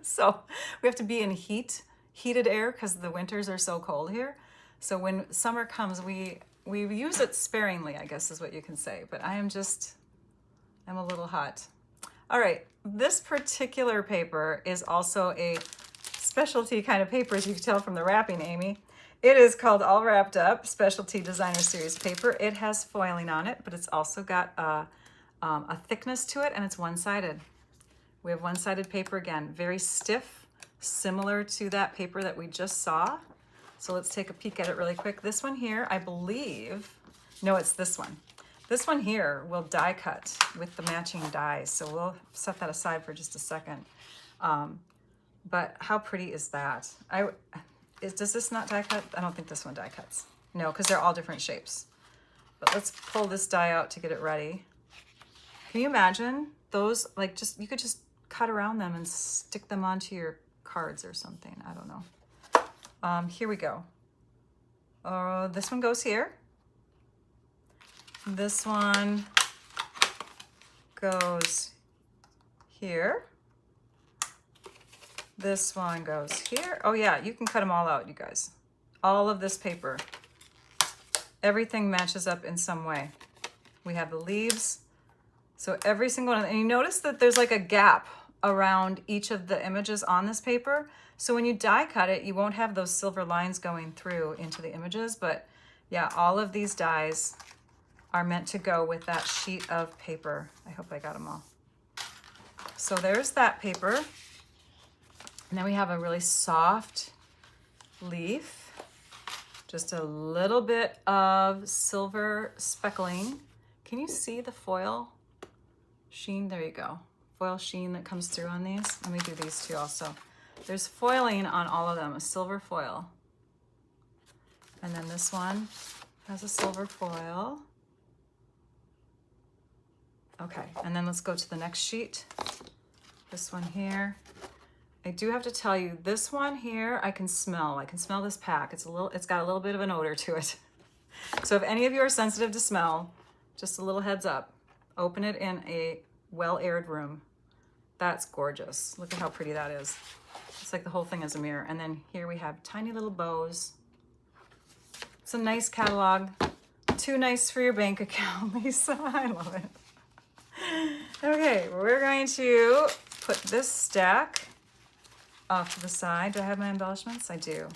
So we have to be in heated air because the winters are so cold here. So when summer comes, we use it sparingly, I guess is what you can say. But I'm a little hot. All right, this particular paper is also a specialty kind of paper, as you can tell from the wrapping, Amy. It is called All Wrapped Up Specialty Designer Series paper. It has foiling on it, but it's also got a thickness to it, and it's one-sided. We have one-sided paper again, very stiff, similar to that paper that we just saw. So let's take a peek at it really quick. This one here, I believe, no, it's this one. This one here will die cut with the matching dies. So we'll set that aside for just a second. But how pretty is that? Does this not die cut? I don't think this one die cuts. No, because they're all different shapes. But let's pull this die out to get it ready. Can you imagine those, like you could just cut around them and stick them onto your cards or something. I don't know. Here we go. This one goes here. This one goes here. This one goes here. Oh yeah, you can cut them all out, you guys. All of this paper. Everything matches up in some way. We have the leaves. So every single one, and you notice that there's like a gap around each of the images on this paper. So when you die cut it, you won't have those silver lines going through into the images. But yeah, all of these dies are meant to go with that sheet of paper. I hope I got them all. So there's that paper. And then we have a really soft leaf. Just a little bit of silver speckling. Can you see the foil sheen? There you go. Foil sheen that comes through on these. Let me do these two also. There's foiling on all of them, a silver foil. And then this one has a silver foil. Okay, and then let's go to the next sheet. This one here. I do have to tell you, this one here, I can smell. I can smell this pack. It's got a little bit of an odor to it. So if any of you are sensitive to smell, just a little heads up. Open it in a well-aired room. That's gorgeous. Look at how pretty that is. It's like the whole thing is a mirror. And then here we have tiny little bows. It's a nice catalog. Too nice for your bank account, Lisa. I love it. Okay, we're going to put this stack off to the side. Do I have my embellishments? I do.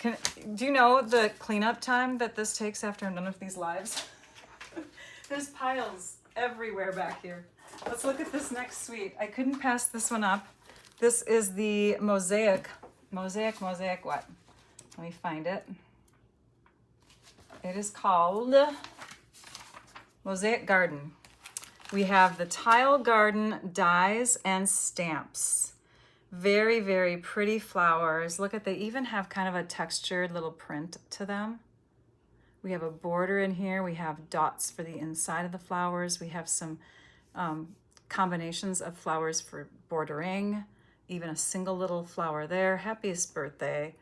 Do you know the cleanup time that this takes after none of these lives? There's piles everywhere back here. Let's look at this next suite. I couldn't pass this one up. This is the mosaic what? Let me find it. It is called Mosaic Garden. We have the tile garden dies and stamps. Very, very pretty flowers. Look at, they even have kind of a textured little print to them. We have a border in here. We have dots for the inside of the flowers. We have some combinations of flowers for bordering, even a single little flower there. Happiest birthday.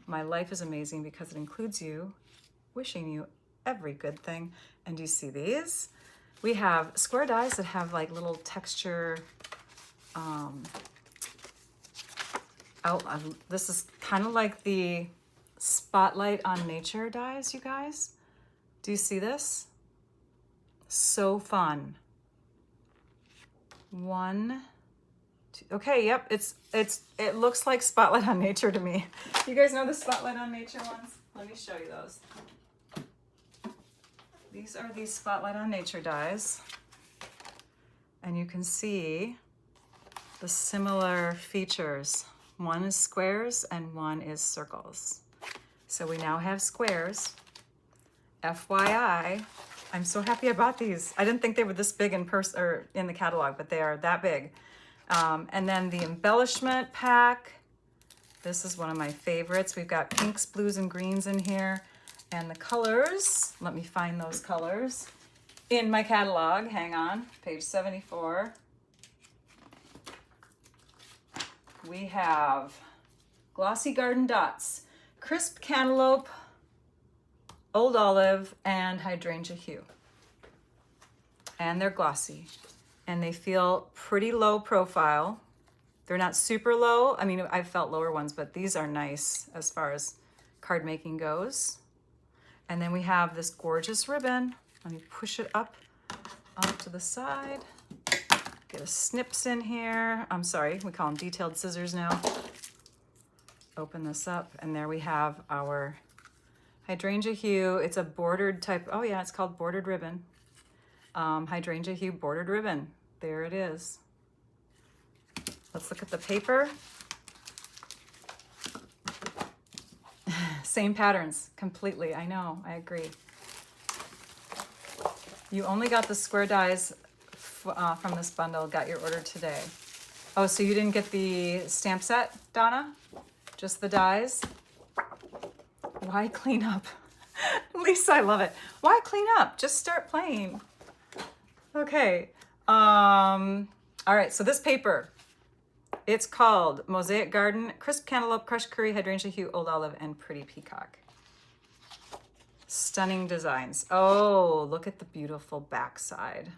My life is amazing because it includes you, wishing you every good thing. And do you see these? We have square dies that have like little texture outline. This is kind of like the Spotlight on Nature dies, you guys. Do you see this? So fun. One, two, okay, yep, it looks like Spotlight on Nature to me. You guys know the Spotlight on Nature ones? Let me show you those. These are the Spotlight on Nature dies. And you can see the similar features. One is squares and one is circles. So we now have squares. FYI, I'm so happy I bought these. I didn't think they were this big in person or in the catalog, but they are that big. And then the embellishment pack This is one of my favorites. We've got pinks, blues, and greens in here. And the colors, let me find those colors in my catalog. Hang on, page 74. We have Glossy Garden Dots, Crisp Cantaloupe, Old Olive, and Hydrangea Hue. And they're glossy. And they feel pretty low profile. They're not super low. I mean, I've felt lower ones, but these are nice as far as card making goes. And then we have this gorgeous ribbon. Let me push it up to the side. Get a snips in here. I'm sorry, we call them detailed scissors now. Open this up, and there we have our Hydrangea Hue. It's a bordered type. Oh yeah, it's called bordered ribbon. Hydrangea Hue bordered ribbon. There it is. Let's look at the paper. Same patterns completely. I know, I agree. You only got the square dies from this bundle, got your order today. Oh, so you didn't get the stamp set, Donna? Just the dies? Why clean up? Lisa, I love it. Why clean up? Just start playing. Okay. All right, so this paper, it's called Mosaic Garden, Crisp Cantaloupe, Crushed Curry, Hydrangea Hue, Old Olive, and Pretty Peacock. Stunning designs. Oh, look at the beautiful backside.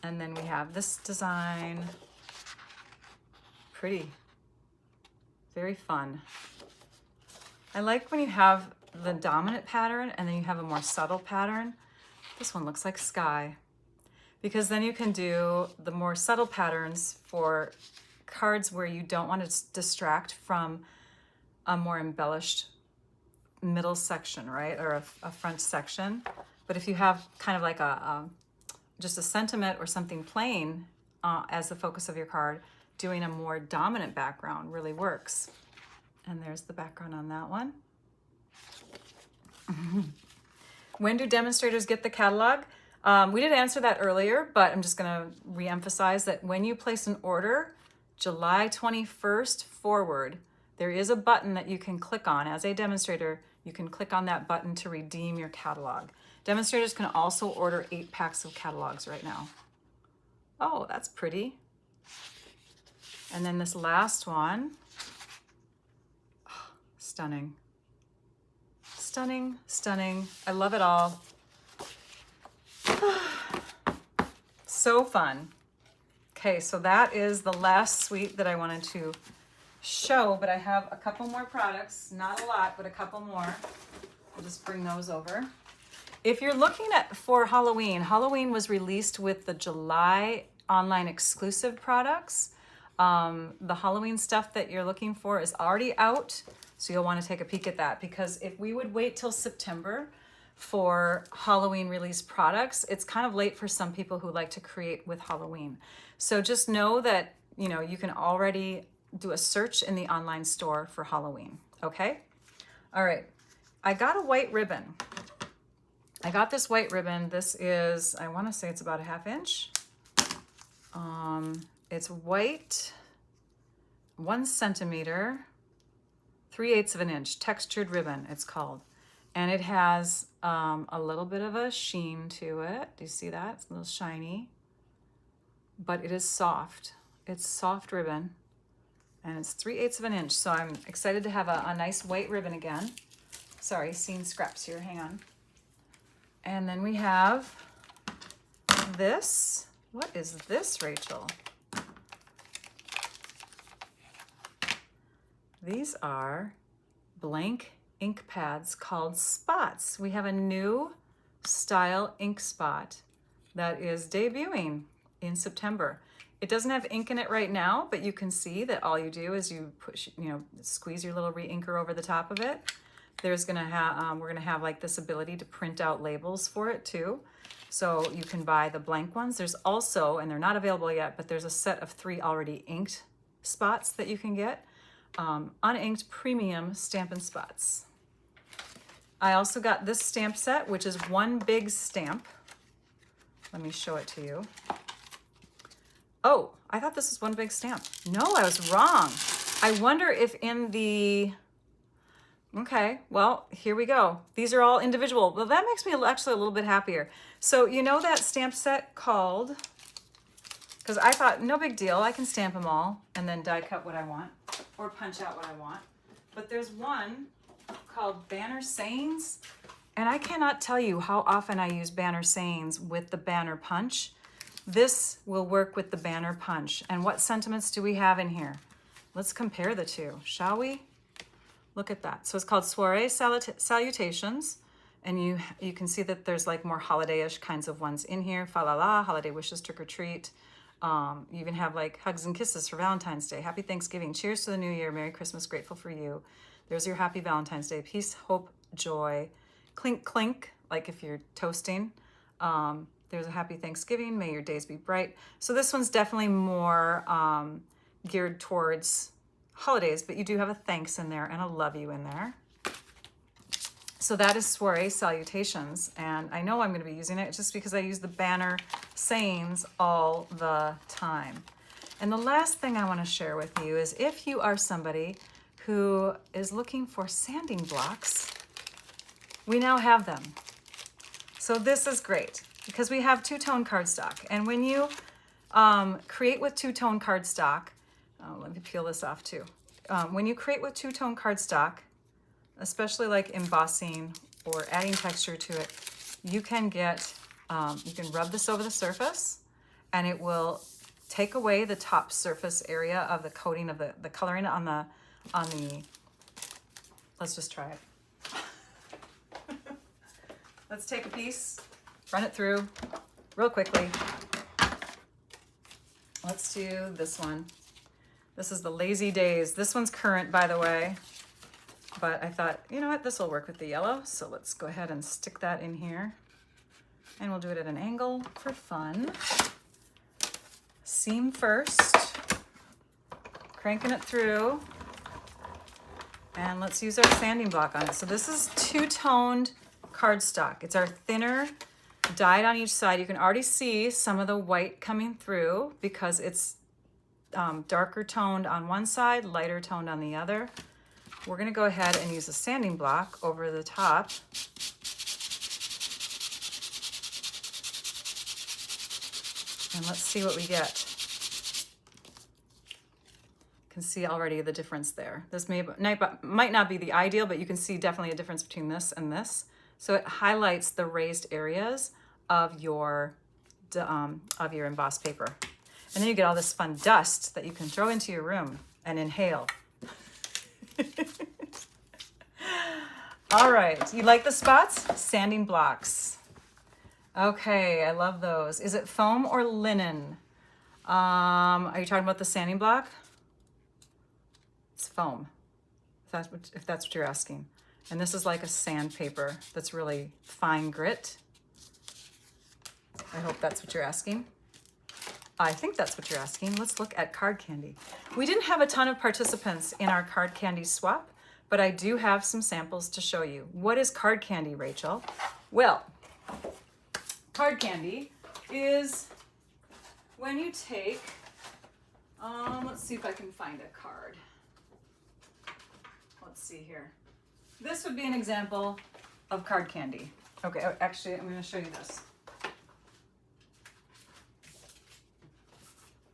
And then we have this design. Pretty. Very fun. I like when you have the dominant pattern and then you have a more subtle pattern. This one looks like sky. Because then you can do the more subtle patterns for cards where you don't want to distract from a more embellished middle section, right? Or a front section. But if you have kind of like just a sentiment or something plain as the focus of your card, doing a more dominant background really works. And there's the background on that one. When do demonstrators get the catalog? We did answer that earlier, but I'm just gonna re-emphasize that when you place an order, July 21st forward, there is a button that you can click on. As a demonstrator, you can click on that button to redeem your catalog. Demonstrators can also order 8 packs of catalogs right now. Oh, that's pretty. And then this last one, oh, stunning. Stunning, stunning. I love it all. So fun. Okay, so that is the last suite that I wanted to show, but I have a couple more products, not a lot, but a couple more. I'll just bring those over. If you're looking for Halloween, Halloween was released with the July online exclusive products. The Halloween stuff that you're looking for is already out, so you'll want to take a peek at that, because if we would wait till September for Halloween release products, it's kind of late for some people who like to create with Halloween. So just know that, you know, you can already do a search in the online store for Halloween, okay? All right, I got a white ribbon. I got this white ribbon. This is, I want to say it's about a 1/2 inch. It's white, 1 centimeter, 3/8 of an inch, textured ribbon, it's called. And it has a little bit of a sheen to it. Do you see that? It's a little shiny, but it is soft. It's soft ribbon, and it's 3/8 of an inch. So I'm excited to have a nice white ribbon again. Sorry, seeing scraps here, hang on. And then we have this. What is this, Rachel? These are blank ink pads called spots. We have a new style ink spot that is debuting in September. It doesn't have ink in it right now, but you can see that all you do is you push, squeeze your little re-inker over the top of it. There's gonna have, we're gonna have like this ability to print out labels for it too. So you can buy the blank ones. There's also, and they're not available yet, but there's a set of 3 already inked spots that you can get. Uninked premium Stampin' Spots. I also got this stamp set, which is 1 big stamp. Let me show it to you. Oh, I thought this was 1 big stamp. No, I was wrong. I wonder if in the, okay, well, here we go. These are all individual. Well, that makes me actually a little bit happier. So you know that stamp set called, because I thought, no big deal, I can stamp them all and then die cut what I want or punch out what I want. But there's one called Banner Sayings, and I cannot tell you how often I use Banner Sayings with the Banner Punch. This will work with the Banner Punch. And what sentiments do we have in here? Let's compare the two, shall we? Look at that. So it's called Soiree Salutations. And you can see that there's like more holiday-ish kinds of ones in here. Fa la la, holiday wishes, trick or treat. You even have like hugs and kisses for Valentine's Day. Happy Thanksgiving. Cheers to the new year. Merry Christmas. Grateful for you. There's your happy Valentine's Day. Peace, hope, joy. Clink, clink, like if you're toasting. There's a happy Thanksgiving. May your days be bright. So this one's definitely more geared towards holidays, but you do have a thanks in there and a love you in there. So that is Soiree Salutations, and I know I'm going to be using it just because I use the Banner Sayings all the time. And the last thing I want to share with you is if you are somebody who is looking for sanding blocks, we now have them. So this is great because we have two-tone cardstock, and when you create with two-tone cardstock, let me peel this off too. When you create with two-tone cardstock, especially like embossing or adding texture to it, you can get, you can rub this over the surface and it will take away the top surface area of the coating of the coloring on the, let's just try it. Let's take a piece, run it through real quickly. Let's do this one. This is the Lazy Days. This one's current, by the way. But I thought, you know what, this will work with the yellow. So let's go ahead and stick that in here. And we'll do it at an angle for fun. Seam first. Cranking it through. And let's use our sanding block on it. So this is two-toned cardstock. It's our thinner, dyed on each side. You can already see some of the white coming through because it's darker toned on one side, lighter toned on the other. We're going to go ahead and use a sanding block over the top. And let's see what we get. You can see already the difference there. This might not be the ideal, but you can see definitely a difference between this and this. So it highlights the raised areas of your embossed paper. And then you get all this fun dust that you can throw into your room and inhale. All right, you like the spots? Sanding blocks. Okay, I love those. Is it foam or linen? Are you talking about the sanding block? It's foam, if that's what you're asking. And this is like a sandpaper that's really fine grit. I hope that's what you're asking. I think that's what you're asking. Let's look at card candy. We didn't have a ton of participants in our card candy swap, but I do have some samples to show you. What is card candy, Rachel? Well, card candy is when you take, let's see if I can find a card. Let's see here. This would be an example of card candy. Okay, actually, I'm going to show you this.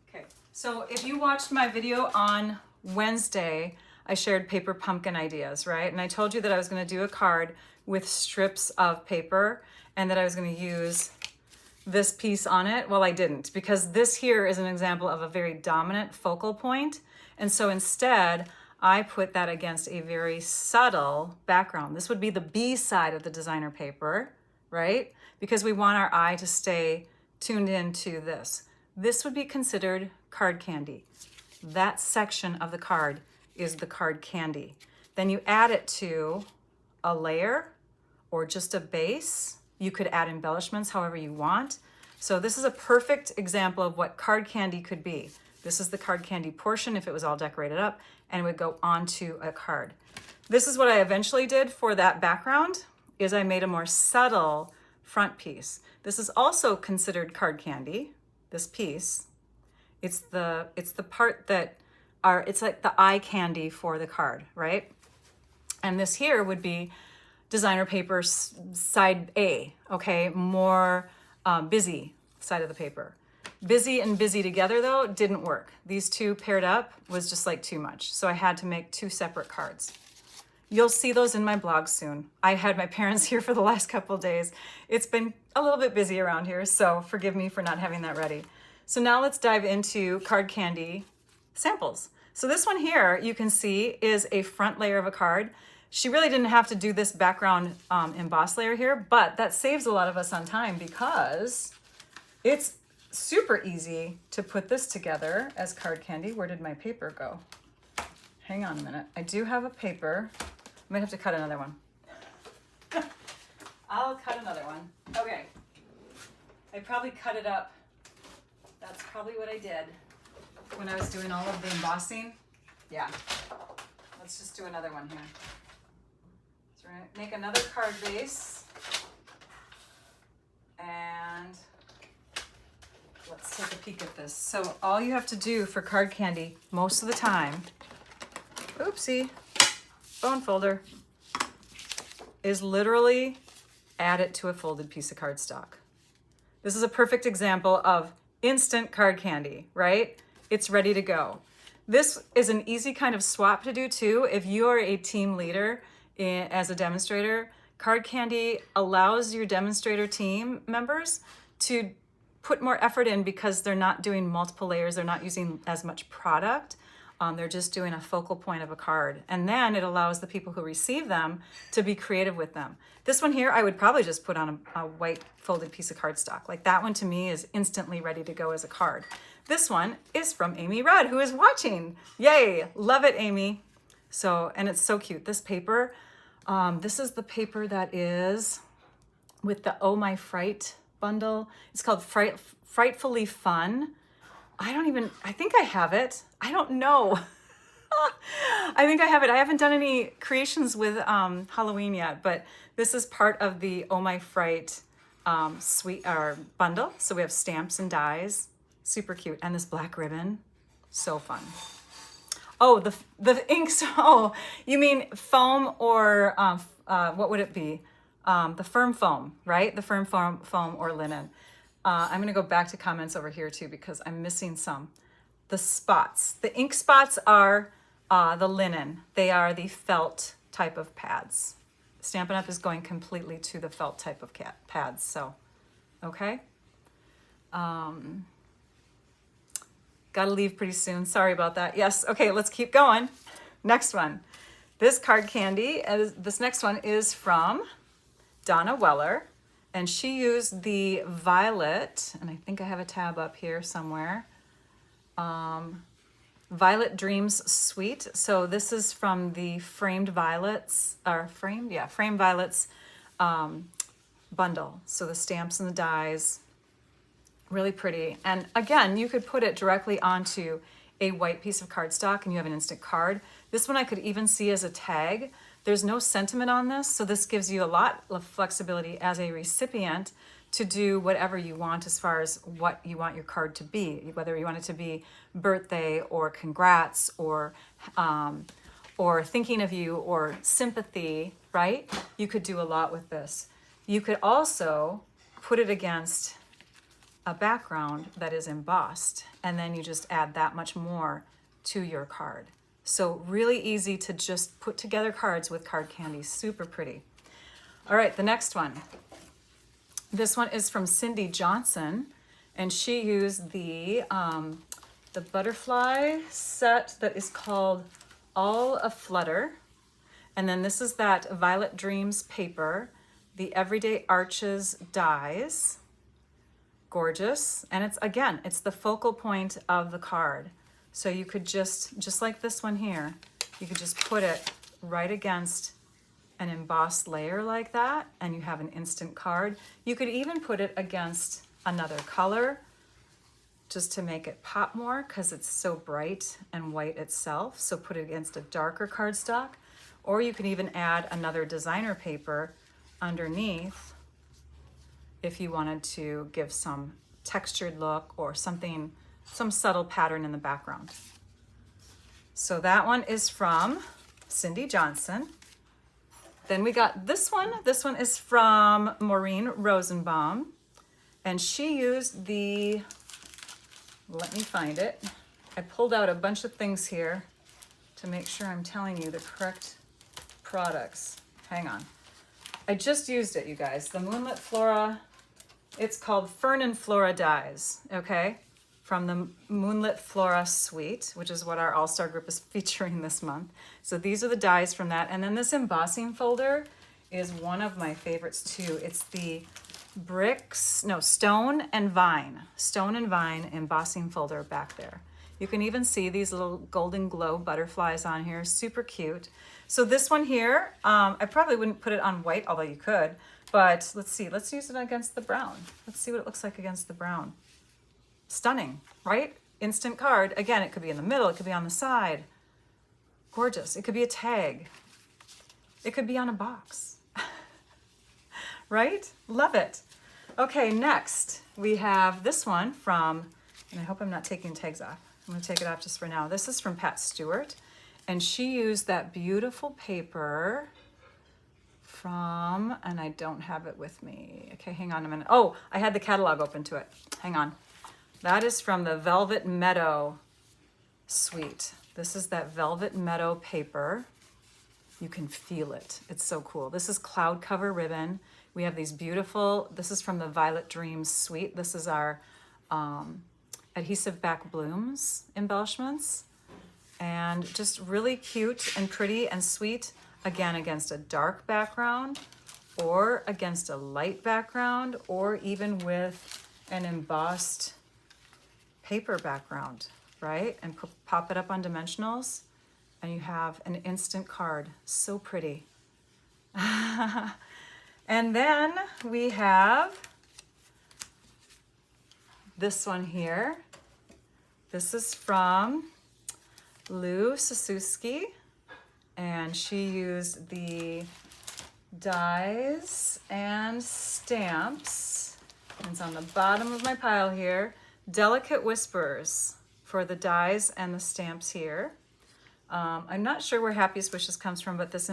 Okay, so if you watched my video on Wednesday, I shared paper pumpkin ideas, right? And I told you that I was going to do a card with strips of paper and that I was going to use this piece on it. Well, I didn't, because this here is an example of a very dominant focal point. And so instead, I put that against a very subtle background. This would be the B side of the designer paper, right? Because we want our eye to stay tuned into this. This would be considered card candy. That section of the card is the card candy. Then you add it to a layer or just a base. You could add embellishments however you want. So this is a perfect example of what card candy could be. This is the card candy portion if it was all decorated up, and it would go onto a card. This is what I eventually did for that background, is I made a more subtle front piece. This is also considered card candy, this piece. It's the part that are, it's like the eye candy for the card, right? And this here would be designer paper side A, okay? More busy side of the paper. Busy and busy together though, didn't work. These two paired up was just like too much. So I had to make two separate cards. You'll see those in my blog soon. I had my parents here for the last couple of days. It's been a little bit busy around here, so forgive me for not having that ready. So now let's dive into card candy samples. So this one here, you can see, is a front layer of a card. She really didn't have to do this background emboss layer here, but that saves a lot of us on time because it's super easy to put this together as card candy. Where did my paper go? Hang on a minute. I do have a paper. I might have to cut another one. I'll cut another one. Okay. I probably cut it up. That's probably what I did when I was doing all of the embossing. Yeah. Let's just do another one here. So we're going to make another card base. And let's take a peek at this. So all you have to do for card candy most of the time, oopsie, bone folder, is literally add it to a folded piece of cardstock. This is a perfect example of instant card candy, right? It's ready to go. This is an easy kind of swap to do too. If you are a team leader as a demonstrator, card candy allows your demonstrator team members to put more effort in because they're not doing multiple layers. They're not using as much product. They're just doing a focal point of a card. And then it allows the people who receive them to be creative with them. This one here, I would probably just put on a white folded piece of cardstock. Like that one to me is instantly ready to go as a card. This one is from Amy Rudd, who is watching. Yay, love it, Amy. So, and it's so cute. This paper, this is the paper that is with the Oh My Fright bundle. It's called Frightfully Fun. I think I have it. I don't know. I think I have it. I haven't done any creations with Halloween yet, but this is part of the Oh My Fright bundle. So we have stamps and dies. Super cute. And this black ribbon. So fun. Oh, the inks. Oh, you mean foam or what would it be? The firm foam, right? The firm foam or linen. I'm going to go back to comments over here too because I'm missing some. The spots. The ink spots are the linen. They are the felt type of pads. Stampin' Up! Is going completely to the felt type of pads. So, okay. Gotta leave pretty soon. Sorry about that. Yes. Okay, let's keep going. Next one. This card candy, this next one is from Donna Weller. And she used the violet, and I think I have a tab up here somewhere. Violet Dreams Sweet. So this is from the Framed Violets, Framed Violets bundle. So the stamps and the dies, really pretty. And again, you could put it directly onto a white piece of cardstock and you have an instant card. This one I could even see as a tag. There's no sentiment on this, so this gives you a lot of flexibility as a recipient to do whatever you want as far as what you want your card to be, whether you want it to be birthday or congrats or thinking of you or sympathy, right? You could do a lot with this. You could also put it against a background that is embossed, and then you just add that much more to your card. So really easy to just put together cards with card candy. Super pretty. All right, the next one. This one is from Cindy Johnson, and she used the butterfly set that is called All Aflutter. And then this is that Violet Dreams paper, the Everyday Arches dies. Gorgeous. And it's, again, it's the focal point of the card. So you could just like this one here, you could just put it right against an embossed layer like that, and you have an instant card. You could even put it against another color just to make it pop more because it's so bright and white itself. So put it against a darker cardstock, or you can even add another designer paper underneath if you wanted to give some textured look or something, some subtle pattern in the background. So that one is from Cindy Johnson. Then we got this one. This one is from Maureen Rosenbaum. And she used the, let me find it. I pulled out a bunch of things here to make sure I'm telling you the correct products. Hang on. I just used it, you guys. The Moonlit Flora, it's called Fern and Flora Dyes, okay? From the Moonlit Flora Suite, which is what our All-Star group is featuring this month. So these are the dyes from that. And then this embossing folder is one of my favorites too. It's the Stone and Vine embossing folder back there. You can even see these little golden glow butterflies on here, super cute. So this one here, I probably wouldn't put it on white, although you could, but let's see, let's use it against the brown. Let's see what it looks like against the brown. Stunning, right? Instant card. Again, it could be in the middle, it could be on the side. Gorgeous. It could be a tag. It could be on a box. Right? Love it. Okay, next we have this one from, and I hope I'm not taking tags off. I'm going to take it off just for now. This is from Pat Stewart, and she used that beautiful paper from, and I don't have it with me. Okay, hang on a minute. Oh, I had the catalog open to it. Hang on. That is from the Velvet Meadow Suite. This is that Velvet Meadow paper. You can feel it. It's so cool. This is cloud cover ribbon. We have these beautiful, this is from the Violet Dreams Suite. This is our adhesive back blooms embellishments. And just really cute and pretty and sweet, again, against a dark background or against a light background or even with an embossed paper background, right? And pop it up on dimensionals and you have an instant card. So pretty. And then we have this one here. This is from Lou Sasuski, and she used the dies and stamps. It's on the bottom of my pile here. Delicate Whispers for the dies and the stamps here. I'm not sure where Happiest Wishes comes from, but this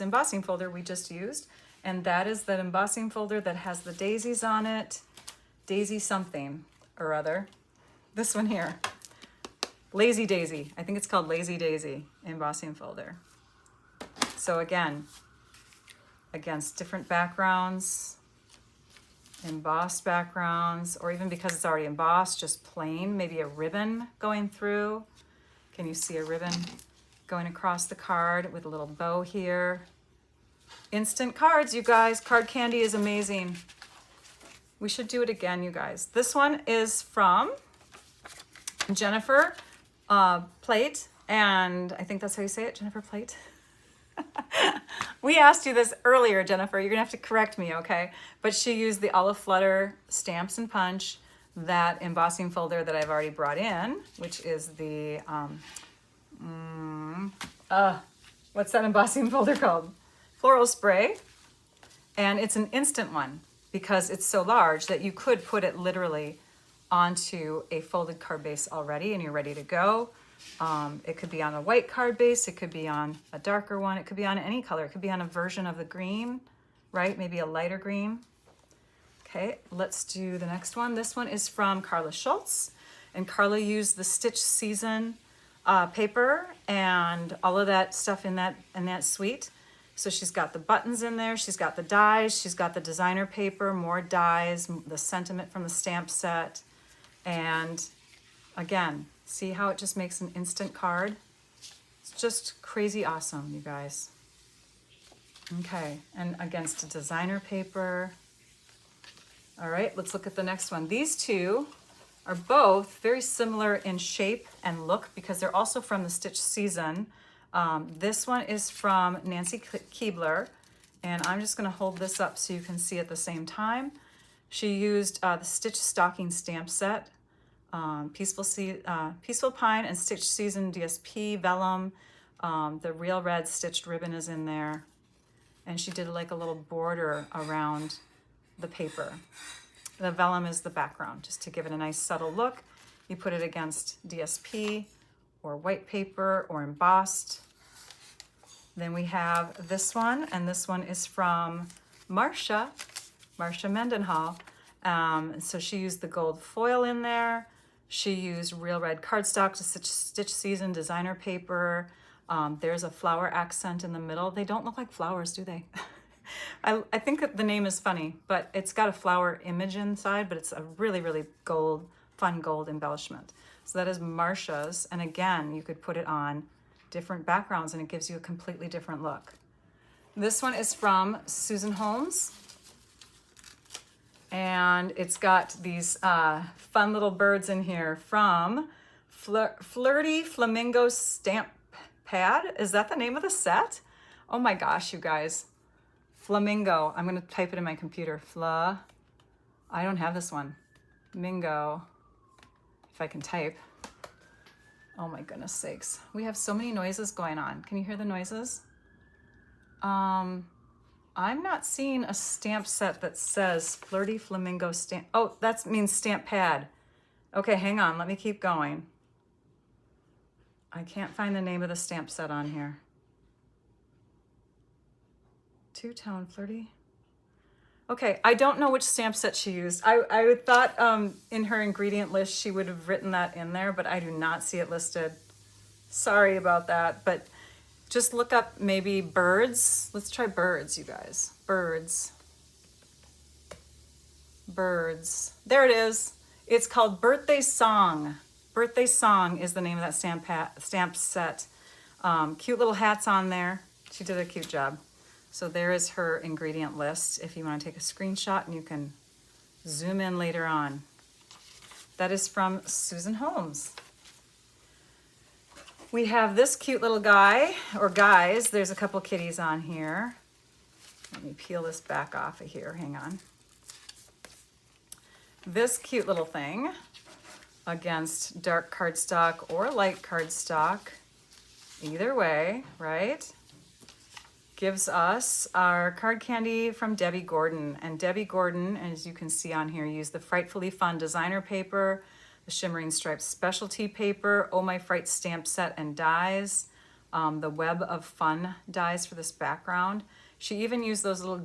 embossing folder we just used, and that is that embossing folder that has the daisies on it. Daisy something or other. This one here. Lazy Daisy. I think it's called Lazy Daisy embossing folder. So again, against different backgrounds, embossed backgrounds, or even because it's already embossed, just plain, maybe a ribbon going through. Can you see a ribbon going across the card with a little bow here? Instant cards, you guys. Card candy is amazing. We should do it again, you guys. This one is from Jennifer Plate, and I think that's how you say it, Jennifer Plate. We asked you this earlier, Jennifer. You're gonna have to correct me, okay? But she used the Olive Flutter Stamps and Punch, that embossing folder that I've already brought in, which is the, what's that embossing folder called? Floral Spray. And it's an instant one because it's so large that you could put it literally onto a folded card base already and you're ready to go. It could be on a white card base, it could be on a darker one, it could be on any color, it could be on a version of the green, right? Maybe a lighter green. Okay, let's do the next one. This one is from Carla Schultz, and Carla used the Stitch Season paper and all of that stuff in that suite. So she's got the buttons in there, she's got the dies, she's got the designer paper, more dies, the sentiment from the stamp set, and again, see how it just makes an instant card? It's just crazy awesome, you guys. Okay, and against a designer paper. All right, let's look at the next one. These two are both very similar in shape and look because they're also from the Stitch Season. This one is from Nancy Keebler, and I'm just gonna hold this up so you can see at the same time. She used the Stitch Stocking Stamp Set, Peaceful Pine and Stitch Season DSP Vellum. The Real Red stitched ribbon is in there, and she did like a little border around the paper. The vellum is the background, just to give it a nice subtle look. You put it against DSP or white paper or embossed. Then we have this one, and this one is from Marcia Mendenhall. So she used the gold foil in there. She used real red cardstock to stitch season designer paper. There's a flower accent in the middle. They don't look like flowers, do they? I think that the name is funny, but it's got a flower image inside, but it's a really, really fun gold embellishment. So that is Marcia's. And again, you could put it on different backgrounds and it gives you a completely different look. This one is from Susan Holmes. And it's got these fun little birds in here from Flirty Flamingo Stamp Pad. Is that the name of the set? Oh my gosh, you guys. Flamingo. I'm going to type it in my computer. I don't have this one. Mingo. If I can type. Oh my goodness sakes. We have so many noises going on. Can you hear the noises? I'm not seeing a stamp set that says Flirty Flamingo Stamp. Oh, that means stamp pad. Okay, hang on. Let me keep going. I can't find the name of the stamp set on here. Two-tone flirty. Okay, I don't know which stamp set she used. I thought in her ingredient list she would have written that in there, but I do not see it listed. Sorry about that, but just look up maybe birds. Let's try birds, you guys. Birds. Birds. There it is. It's called Birthday Song. Birthday Song is the name of that stamp set. Cute little hats on there. She did a cute job. So there is her ingredient list if you want to take a screenshot, and you can zoom in later on. That is from Susan Holmes. We have this cute little guy, or guys. There's a couple kitties on here. Let me peel this back off of here. Hang on. This cute little thing against dark cardstock or light cardstock, either way, right? Gives us our card candy from Debbie Gordon. And Debbie Gordon, as you can see on here, used the Frightfully Fun designer paper, the Shimmering Stripes specialty paper, Oh My Fright stamp set and dies, the Web of Fun dies for this background. She even used those little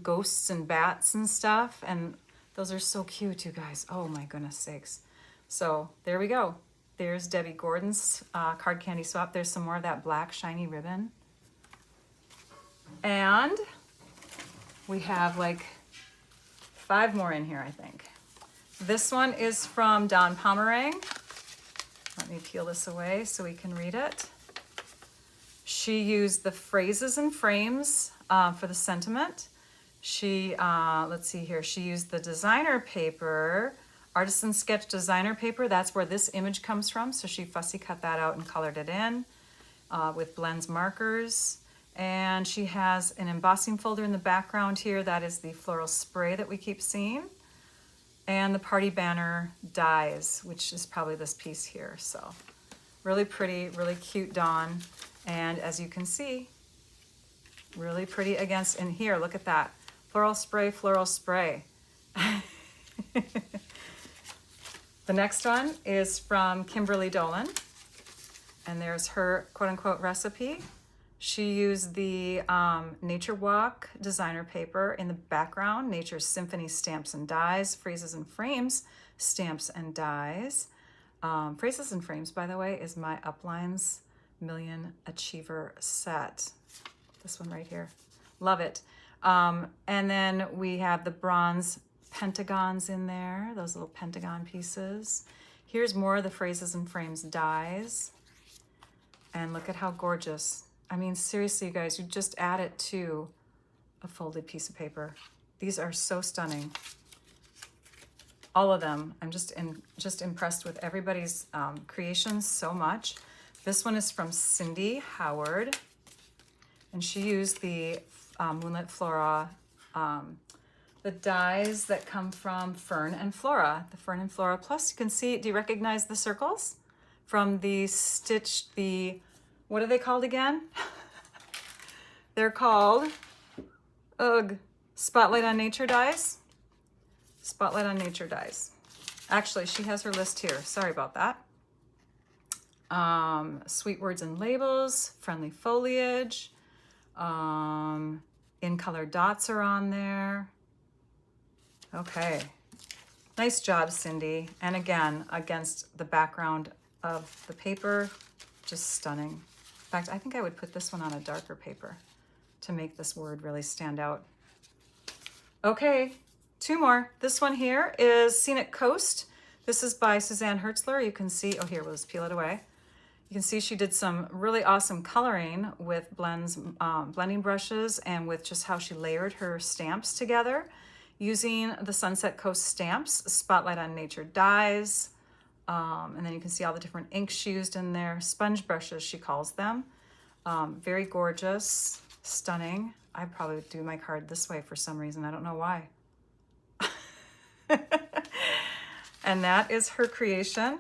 ghosts and bats and stuff, and those are so cute, you guys. Oh my goodness sakes. So there we go. There's Debbie Gordon's card candy swap. There's some more of that black shiny ribbon. And we have like 5 more in here, I think. This one is from Don Pomerang. Let me peel this away so we can read it. She used the phrases and frames for the sentiment. She, let's see here, she used the designer paper, Artisan Sketch designer paper. That's where this image comes from. So she fussy cut that out and colored it in with blends markers. And she has an embossing folder in the background here. That is the floral spray that we keep seeing. And the party banner dies, which is probably this piece here. So really pretty, really cute Dawn. And as you can see, really pretty against, and here, look at that. Floral spray, floral spray. The next one is from Kimberly Dolan. And there's her quote unquote recipe. She used the Nature Walk designer paper in the background, Nature's Symphony stamps and dies, Phrases and Frames stamps and dies. Phrases and Frames, by the way, is my Uplines Million Achiever set. This one right here. Love it. And then we have the bronze pentagons in there, those little pentagon pieces. Here's more of the Phrases and Frames dies. And look at how gorgeous. I mean, seriously, you guys, you just add it to a folded piece of paper. These are so stunning. All of them. I'm just impressed with everybody's creations so much. This one is from Cindy Howard, and she used the Moonlit Flora, the dies that come from Fern and Flora, the Fern and Flora. Plus, you can see, do you recognize the circles from the stitch, what are they called again? They're called, Spotlight on Nature dies. Spotlight on Nature dies. Actually, she has her list here. Sorry about that. Sweet words and labels, friendly foliage, in color dots are on there. Okay, nice job, Cindy. And again, against the background of the paper, just stunning. In fact, I think I would put this one on a darker paper to make this word really stand out. Okay, two more. This one here is Scenic Coast. This is by Suzanne Hertzler. You can see, oh here, we'll just peel it away. You can see she did some really awesome coloring with blending brushes and with just how she layered her stamps together using the Sunset Coast stamps, Spotlight on Nature dyes, and then you can see all the different inks she used in there, sponge brushes she calls them. Very gorgeous, stunning. I'd probably do my card this way for some reason. I don't know why. And that is her creation.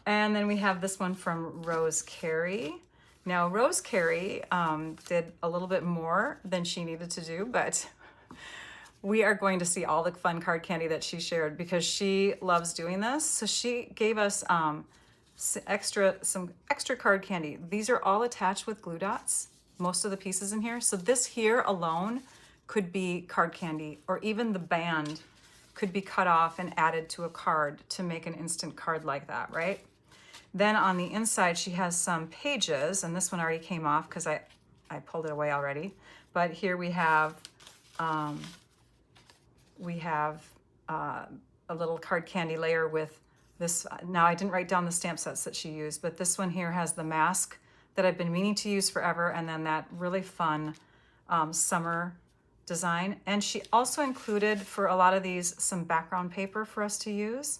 And then we have this one from Rose Carey. Now, Rose Carey did a little bit more than she needed to do, but we are going to see all the fun card candy that she shared because she loves doing this. So she gave us some extra card candy. These are all attached with glue dots, most of the pieces in here. So this here alone could be card candy, or even the band could be cut off and added to a card to make an instant card like that, right? Then on the inside, she has some pages, and this one already came off because I pulled it away already. But here we have a little card candy layer with this. Now, I didn't write down the stamp sets that she used, but this one here has the mask that I've been meaning to use forever, and then that really fun summer design. And she also included, for a lot of these, some background paper for us to use.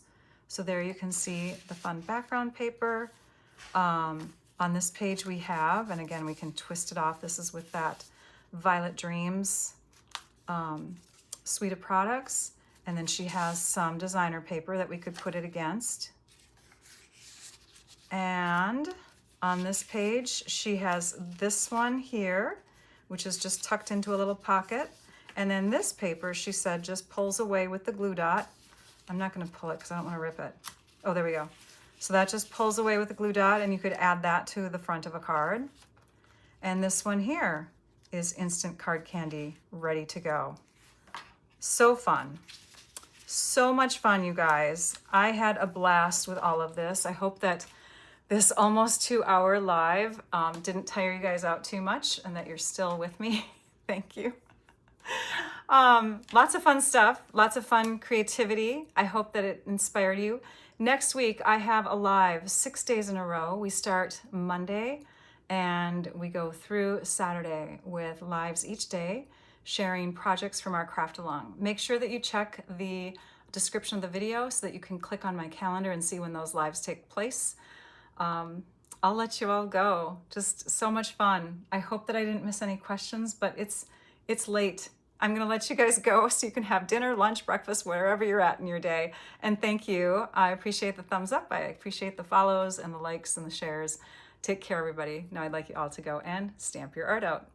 So there you can see the fun background paper. On this page we have, and again, we can twist it off. This is with that Violet Dreams suite of products. And then she has some designer paper that we could put it against. And on this page, she has this one here, which is just tucked into a little pocket. And then this paper, she said, just pulls away with the glue dot. I'm not going to pull it because I don't want to rip it. Oh, there we go. So that just pulls away with the glue dot, and you could add that to the front of a card. And this one here is instant card candy, ready to go. So fun. So much fun, you guys. I had a blast with all of this. I hope that this almost 2-hour live didn't tire you guys out too much and that you're still with me. Thank you. Lots of fun stuff, lots of fun creativity. I hope that it inspired you. Next week, I have a live 6 days in a row. We start Monday and we go through Saturday with lives each day, sharing projects from our craft along. Make sure that you check the description of the video so that you can click on my calendar and see when those lives take place. I'll let you all go. Just so much fun. I hope that I didn't miss any questions, but it's late. I'm going to let you guys go so you can have dinner, lunch, breakfast, wherever you're at in your day. And thank you. I appreciate the thumbs up. I appreciate the follows and the likes and the shares. Take care, everybody. Now I'd like you all to go and stamp your art out.